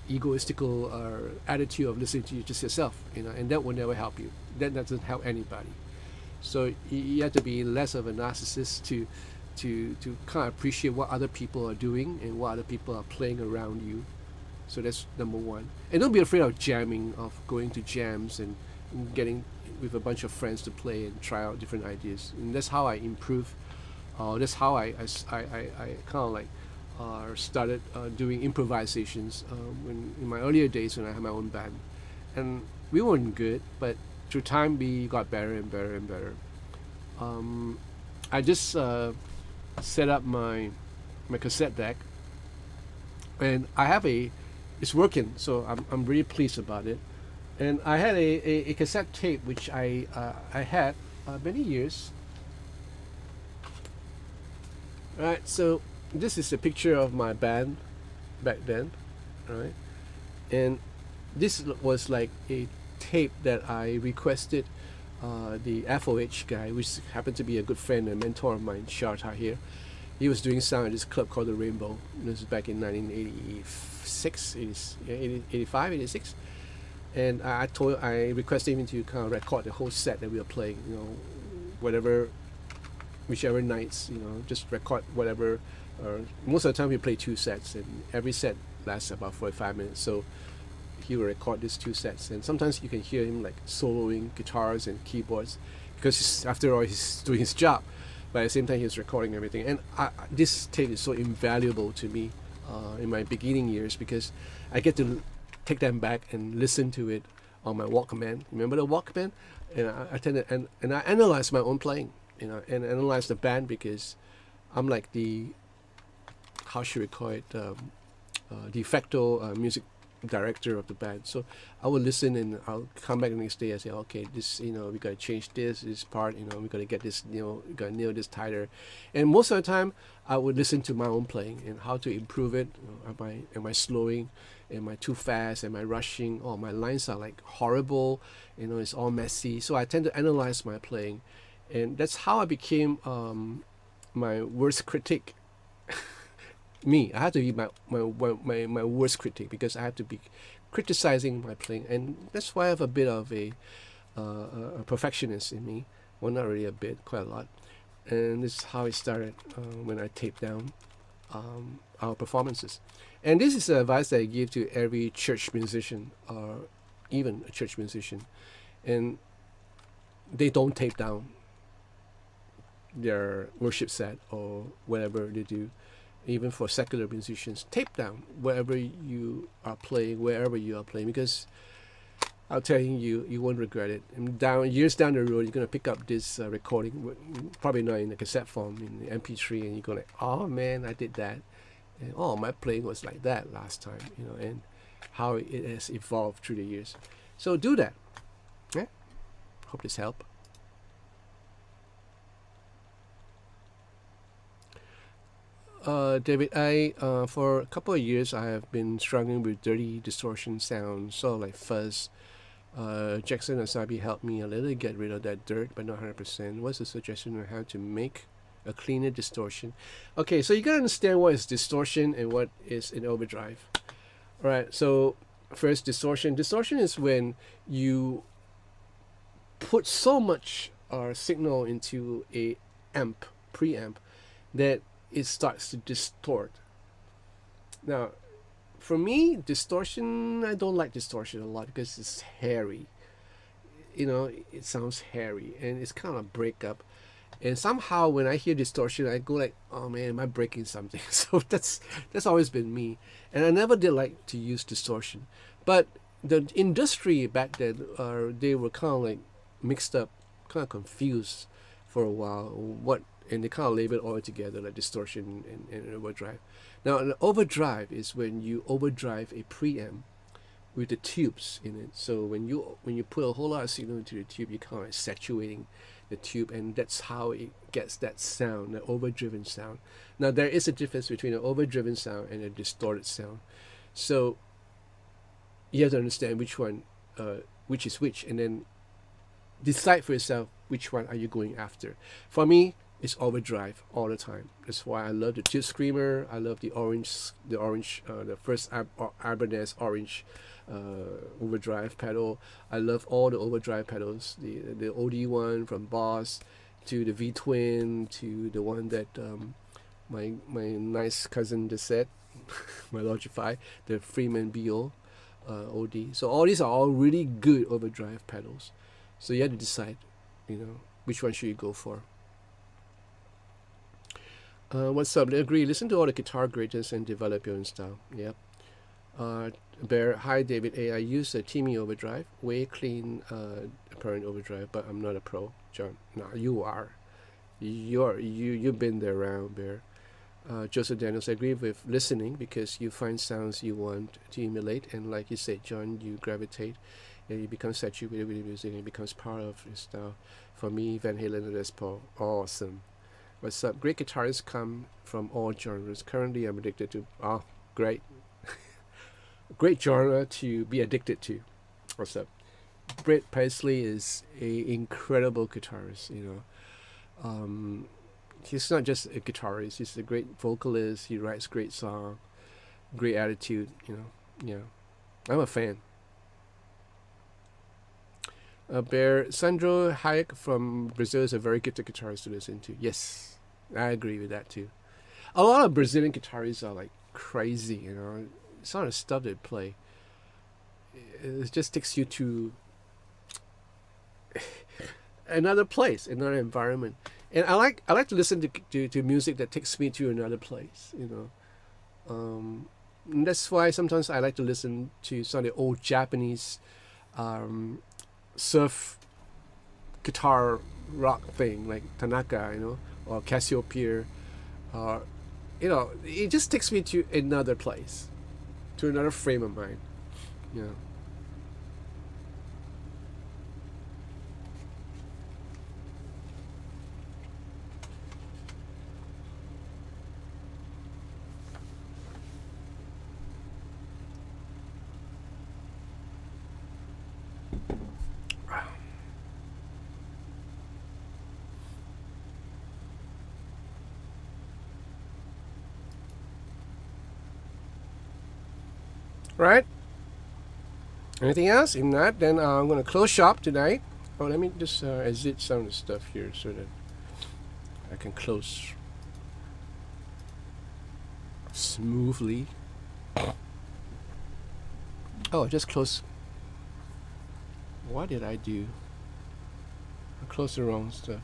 egoistical attitude of listening to just yourself, and that will never help you. That doesn't help anybody. So you have to be less of a narcissist to kind of appreciate what other people are doing and what other people are playing around you. So that's number one. And don't be afraid of jamming, of going to jams and getting with a bunch of friends to play and try out different ideas. And that's how I improve That's how I kind of like started doing improvisations when in my earlier days when I had my own band, and we weren't good, but through time we got better and better and better. I just set up my cassette deck, and I have it's working, so I'm really pleased about it. And I had a cassette tape which I had many years. Right, so this is a picture of my band back then, right? And this was like a tape that I requested the FOH guy, which happened to be a good friend and mentor of mine, Sharta here. He was doing sound at this club called the Rainbow. This was back in 1986, 85, 86. And I requested him to kind of record the whole set that we were playing, whichever nights, just record whatever. Most of the time we play 2 sets, and every set lasts about 45 minutes. So he will record these 2 sets, and sometimes you can hear him like soloing guitars and keyboards, because after all he's doing his job, but at the same time he's recording everything. And this tape is so invaluable to me in my beginning years, because I get to take them back and listen to it on my Walkman. Remember the Walkman? And I tend to and I analyze my own playing, and analyze the band, because I'm like the, how should we call it, de facto music director of the band. So I will listen, and I'll come back the next day and say, okay, this, we got to change this part, we got to get this, we got to nail this tighter. And most of the time I would listen to my own playing and how to improve it. Am I slowing? Am I too fast? Am I rushing? Oh, my lines are like horrible, it's all messy. So I tend to analyze my playing, and that's how I became my worst critic. Me, I had to be my worst critic, because I had to be criticizing my playing, and that's why I have a bit of a perfectionist in me. Well, not really a bit, quite a lot. And this is how it started when I taped down our performances. And this is the advice that I give to every church musician, or even a church musician, and they don't tape down their worship set or whatever they do. Even for secular musicians, tape down wherever you are playing, because I'll tell you, you won't regret it. And years down the road, you're going to pick up this recording, probably not in the cassette form, in the MP3, and you're going to, oh man, I did that. And oh, my playing was like that last time, and how it has evolved through the years. So do that. Yeah? Hope this helped. David, for a couple of years I have been struggling with dirty distortion sounds, sort of like fuzz. Jackson Asabi helped me a little get rid of that dirt, but not 100%. What's the suggestion on how to make a cleaner distortion? Okay, so you gotta understand what is distortion and what is an overdrive. Alright, so first, distortion. Distortion is when you put so much signal into a preamp, that it starts to distort. Now, for me, distortion, I don't like distortion a lot because it's hairy. It sounds hairy, and it's kind of break up. And somehow when I hear distortion, I go like, oh man, am I breaking something? So that's always been me. And I never did like to use distortion. But the industry back then, they were kind of like mixed up, kind of confused for a while, and they kind of label it all together, like distortion and overdrive. Now, an overdrive is when you overdrive a preamp with the tubes in it. So when you put a whole lot of signal into the tube, you're kind of like saturating the tube, and that's how it gets that sound, the overdriven sound. Now, there is a difference between an overdriven sound and a distorted sound. So you have to understand which one, which is which, and then decide for yourself which one are you going after. For me, it's overdrive all the time. That's why I love the Tube Screamer. I love the first Ibanez orange overdrive pedal. I love all the overdrive pedals. The OD one from Boss, to the V Twin, to the one that my nice cousin just said, my Logify, the Freeman BO OD. So all these are all really good overdrive pedals. So you have to decide, which one should you go for. What's up? Agree. Listen to all the guitar greatest and develop your own style. Yep. Bear, hi David. Hey, I use a Timmy Overdrive, way clean apparent overdrive, but I'm not a pro. John, no, you are. You've been there around, Bear. Joseph Daniels, I agree with listening because you find sounds you want to emulate, and like you said, John, you gravitate and you become saturated with the music and it becomes part of your style. For me, Van Halen and Les Paul, awesome. What's up? Great guitarists come from all genres. Currently, I'm addicted to. Oh, great. Great genre to be addicted to. What's up? Brett Paisley is an incredible guitarist, he's not just a guitarist, he's a great vocalist, he writes great song, great attitude, yeah. I'm a fan. Bear, Sandro Hayek from Brazil is a very good guitarist to listen to. Yes, I agree with that too. A lot of Brazilian guitarists are like crazy, some of the stuff they play, it just takes you to another place, another environment. And I like to listen to music that takes me to another place, And that's why sometimes I like to listen to some of the old Japanese surf guitar rock thing like Tanaka, or Cassiopeia, it just takes me to another place, to another frame of mind, Right? Anything else? If not, then I'm going to close shop tonight. Oh, let me just exit some of the stuff here so that I can close smoothly. Oh, I just closed. What did I do? I closed the wrong stuff.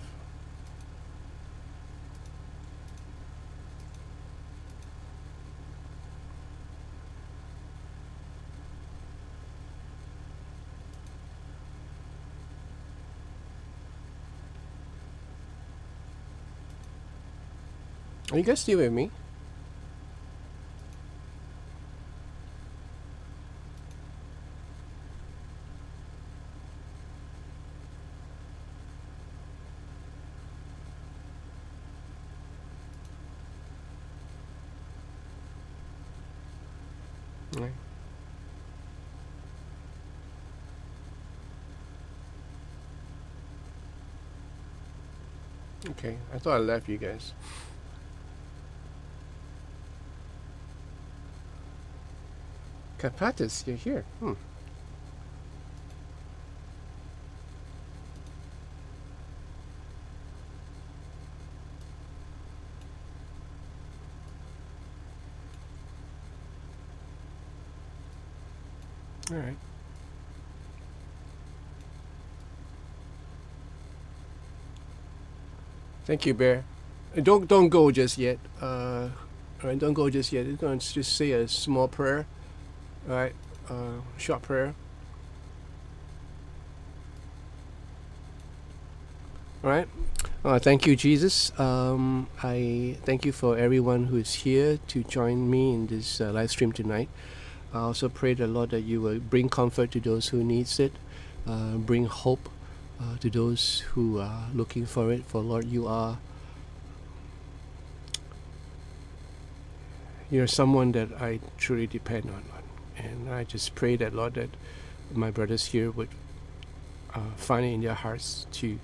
Are you guys still with me? Right. Okay, I thought I left you guys. Capatis, you're here. All right. Thank you, Bear. Don't go just yet. All right, don't go just yet. I'm going to just say a small prayer. All right, short prayer. All right. Thank you, Jesus. I thank you for everyone who is here to join me in this live stream tonight. I also pray the Lord that you will bring comfort to those who needs it, bring hope to those who are looking for it. For Lord, you're someone that I truly depend on, Lord. And I just pray that, Lord, that my brothers here would find it in their hearts to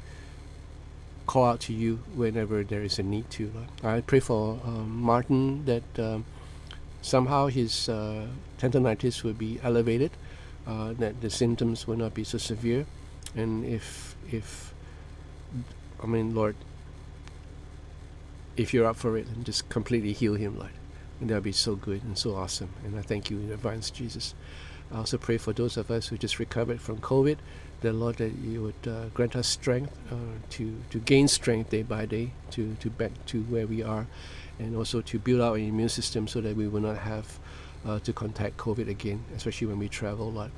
call out to you whenever there is a need to, Lord. I pray for Martin that somehow his tendinitis will be elevated, that the symptoms will not be so severe, and Lord, if you're up for it, then just completely heal him, Lord, and that'll be so good and so awesome. And I thank you in advance, Jesus. I also pray for those of us who just recovered from COVID, that Lord, that you would grant us strength to gain strength day by day, to back to where we are, and also to build our immune system so that we will not have to contact COVID again, especially when we travel, Lord.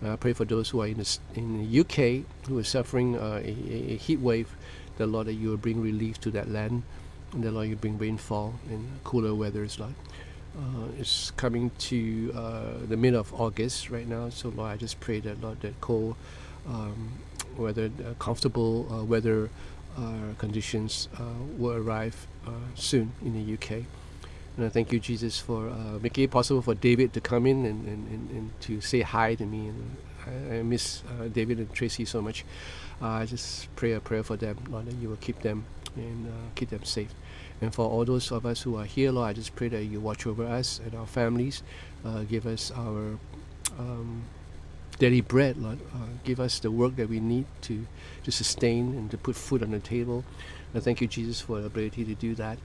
I pray for those who are in the UK who are suffering a heat wave, that Lord, that you will bring relief to that land, and that Lord, you bring rainfall and cooler weathers, Lord. It's coming to the middle of August right now, so Lord, I just pray that Lord, that cold, whether comfortable weather conditions will arrive soon in the UK. And I thank you, Jesus, for making it possible for David to come in and to say hi to me. And I miss David and Tracy so much. I just pray a prayer for them, Lord, that you will keep them and keep them safe. And for all those of us who are here, Lord, I just pray that you watch over us and our families, give us our daily bread, Lord. Give us the work that we need to sustain and to put food on the table. I thank you, Jesus, for the ability to do that.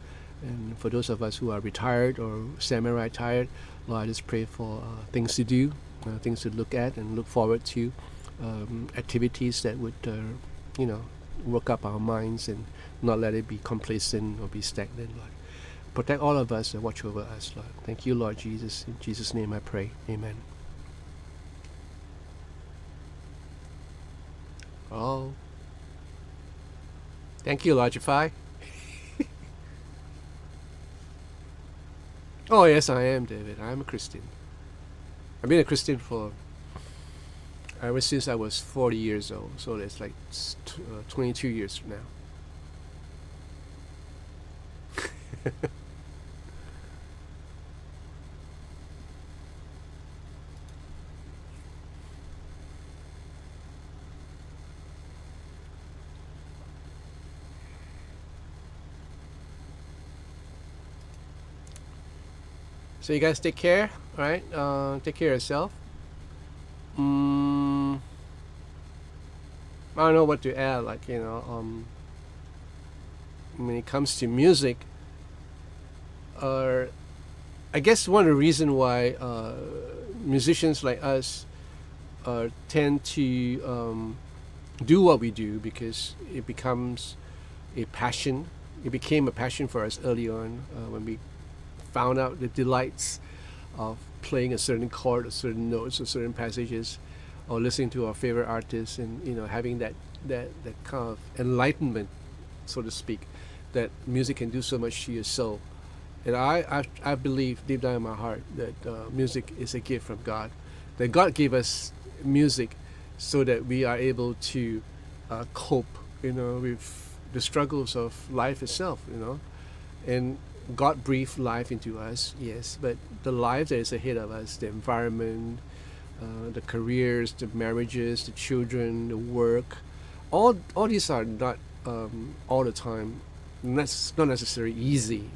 And for those of us who are retired or semi-retired, Lord, I just pray for things to do, things to look at and look forward to, activities that would, work up our minds and not let it be complacent or be stagnant, Lord. Protect all of us and watch over us, Lord. Thank you, Lord Jesus. In Jesus' name I pray. Amen. Oh. Thank you, Logify. Oh, yes, I am, David. I am a Christian. I've been a Christian for ever since I was 40 years old. So that's like 22 years from now. So you guys take care, all right? Take care of yourself. I don't know what to add. When it comes to music, I guess one of the reasons why musicians like us tend to do what we do, because it becomes a passion. It became a passion for us early on when we found out the delights of playing a certain chord or certain notes or certain passages, or listening to our favorite artists, and having that kind of enlightenment, so to speak, that music can do so much to your soul. And I believe deep down in my heart that music is a gift from God, that God gave us music so that we are able to cope with the struggles of life itself, and God breathed life into us, yes, but the life that is ahead of us, the environment, the careers, the marriages, the children, the work, all these are not all the time, not necessarily easy,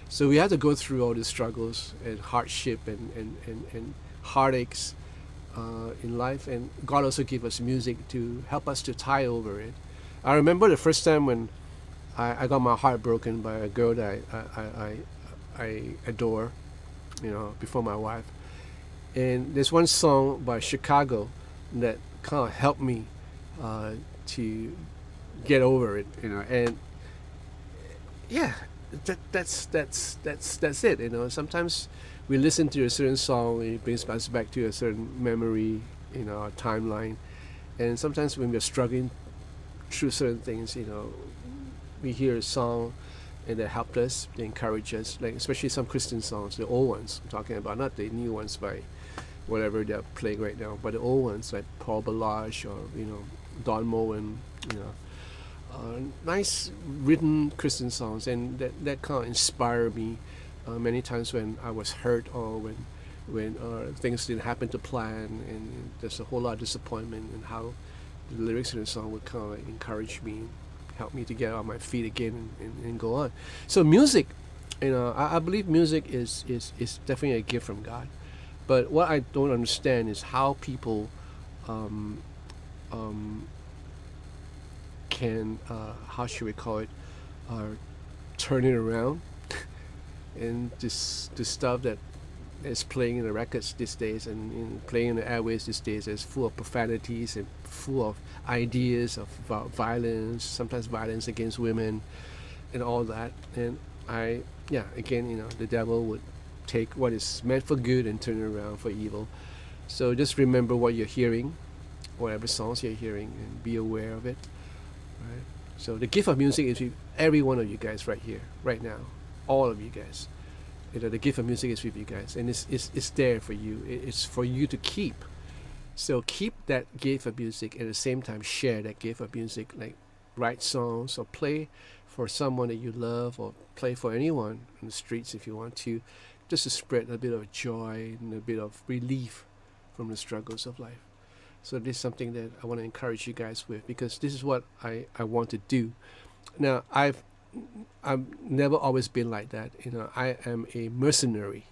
So we have to go through all the struggles and hardship and heartaches in life, and God also gave us music to help us to tie over it. I remember the first time when I got my heart broken by a girl that I adore, before my wife. And there's one song by Chicago that kind of helped me to get over it, And yeah, that's it. Sometimes we listen to a certain song, it brings us back to a certain memory, our timeline. And sometimes when we're struggling through certain things, we hear a song and that helped us, they encourage us, like especially some Christian songs, the old ones I'm talking about, not the new ones by whatever they're playing right now, but the old ones like Paul Balash or Don Moen, nice written Christian songs, and that kind of inspired me many times when I was hurt, or when things didn't happen to plan, and there's a whole lot of disappointment, and how the lyrics in the song would kind of encourage me, help me to get on my feet again and go on. So music, I believe music is definitely a gift from God. But what I don't understand is how people can, how should we call it, turn it around and this stuff that is playing in the records these days and playing in the airways these days is full of profanities and full of ideas of violence, sometimes violence against women and all that. And again, the devil would take what is meant for good and turn it around for evil. So just remember what you're hearing, whatever songs you're hearing, and be aware of it. Right? So the gift of music is with every one of you guys right here, right now, all of you guys. The gift of music is with you guys, and it's there for you. It's for you to keep. So keep that gift of music, and at the same time share that gift of music. Like write songs or play for someone that you love, or play for anyone in the streets if you want to, just to spread a bit of joy and a bit of relief from the struggles of life. So this is something that I want to encourage you guys with, because this is what I want to do. Now I've never always been like that. I am a mercenary,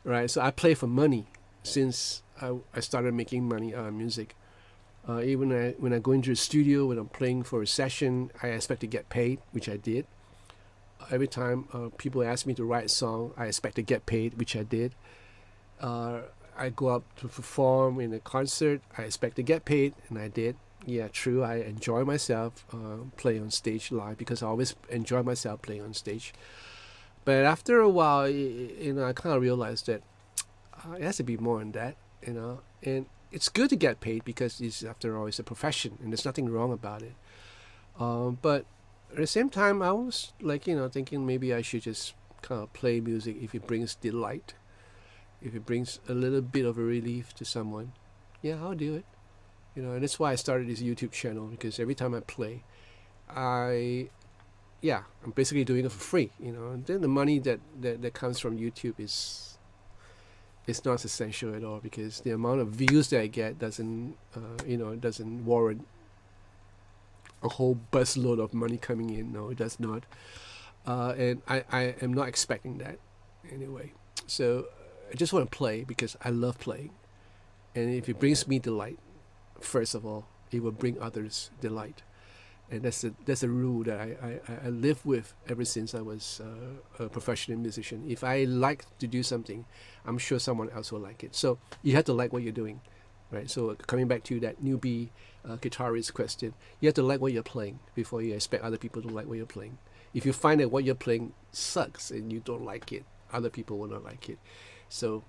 right? So I play for money since I started making money out of music. Even when I go into the studio, when I'm playing for a session, I expect to get paid, which I did. Every time people ask me to write a song, I expect to get paid, which I did. I go up to perform in a concert, I expect to get paid, and I did. Yeah, true, I enjoy myself playing on stage live, because I always enjoy myself playing on stage. But after a while, I kind of realized that it has to be more than that, and it's good to get paid, because after all, it's a profession, and there's nothing wrong about it. But at the same time, I was thinking maybe I should just kind of play music if it brings delight, if it brings a little bit of a relief to someone. Yeah, I'll do it. And that's why I started this YouTube channel, because every time I play, I'm basically doing it for free. And then the money that comes from YouTube is not essential at all, because the amount of views that I get doesn't warrant a whole busload of money coming in. No, it does not. And I am not expecting that anyway. So I just want to play because I love playing, and if it brings me delight, first of all, it will bring others delight, and that's a rule that I live with ever since I was a professional musician. If I like to do something, I'm sure someone else will like it. So you have to like what you're doing, right? So coming back to that newbie guitarist question, you have to like what you're playing before you expect other people to like what you're playing. If you find that what you're playing sucks and you don't like it, other people will not like it. So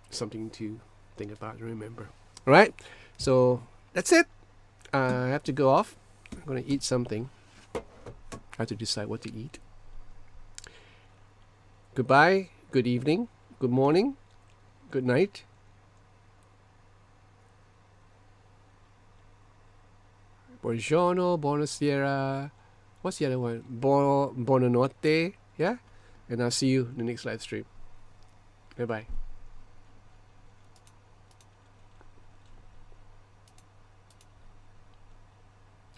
something to think about and remember. All right, so that's it. I have to go off. I'm going to eat something. I have to decide what to eat. Goodbye, good evening, good morning, good night. Buongiorno, buonasera. What's the other one? Buonanotte. Yeah? And I'll see you in the next live stream. Bye-bye.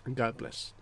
And God bless.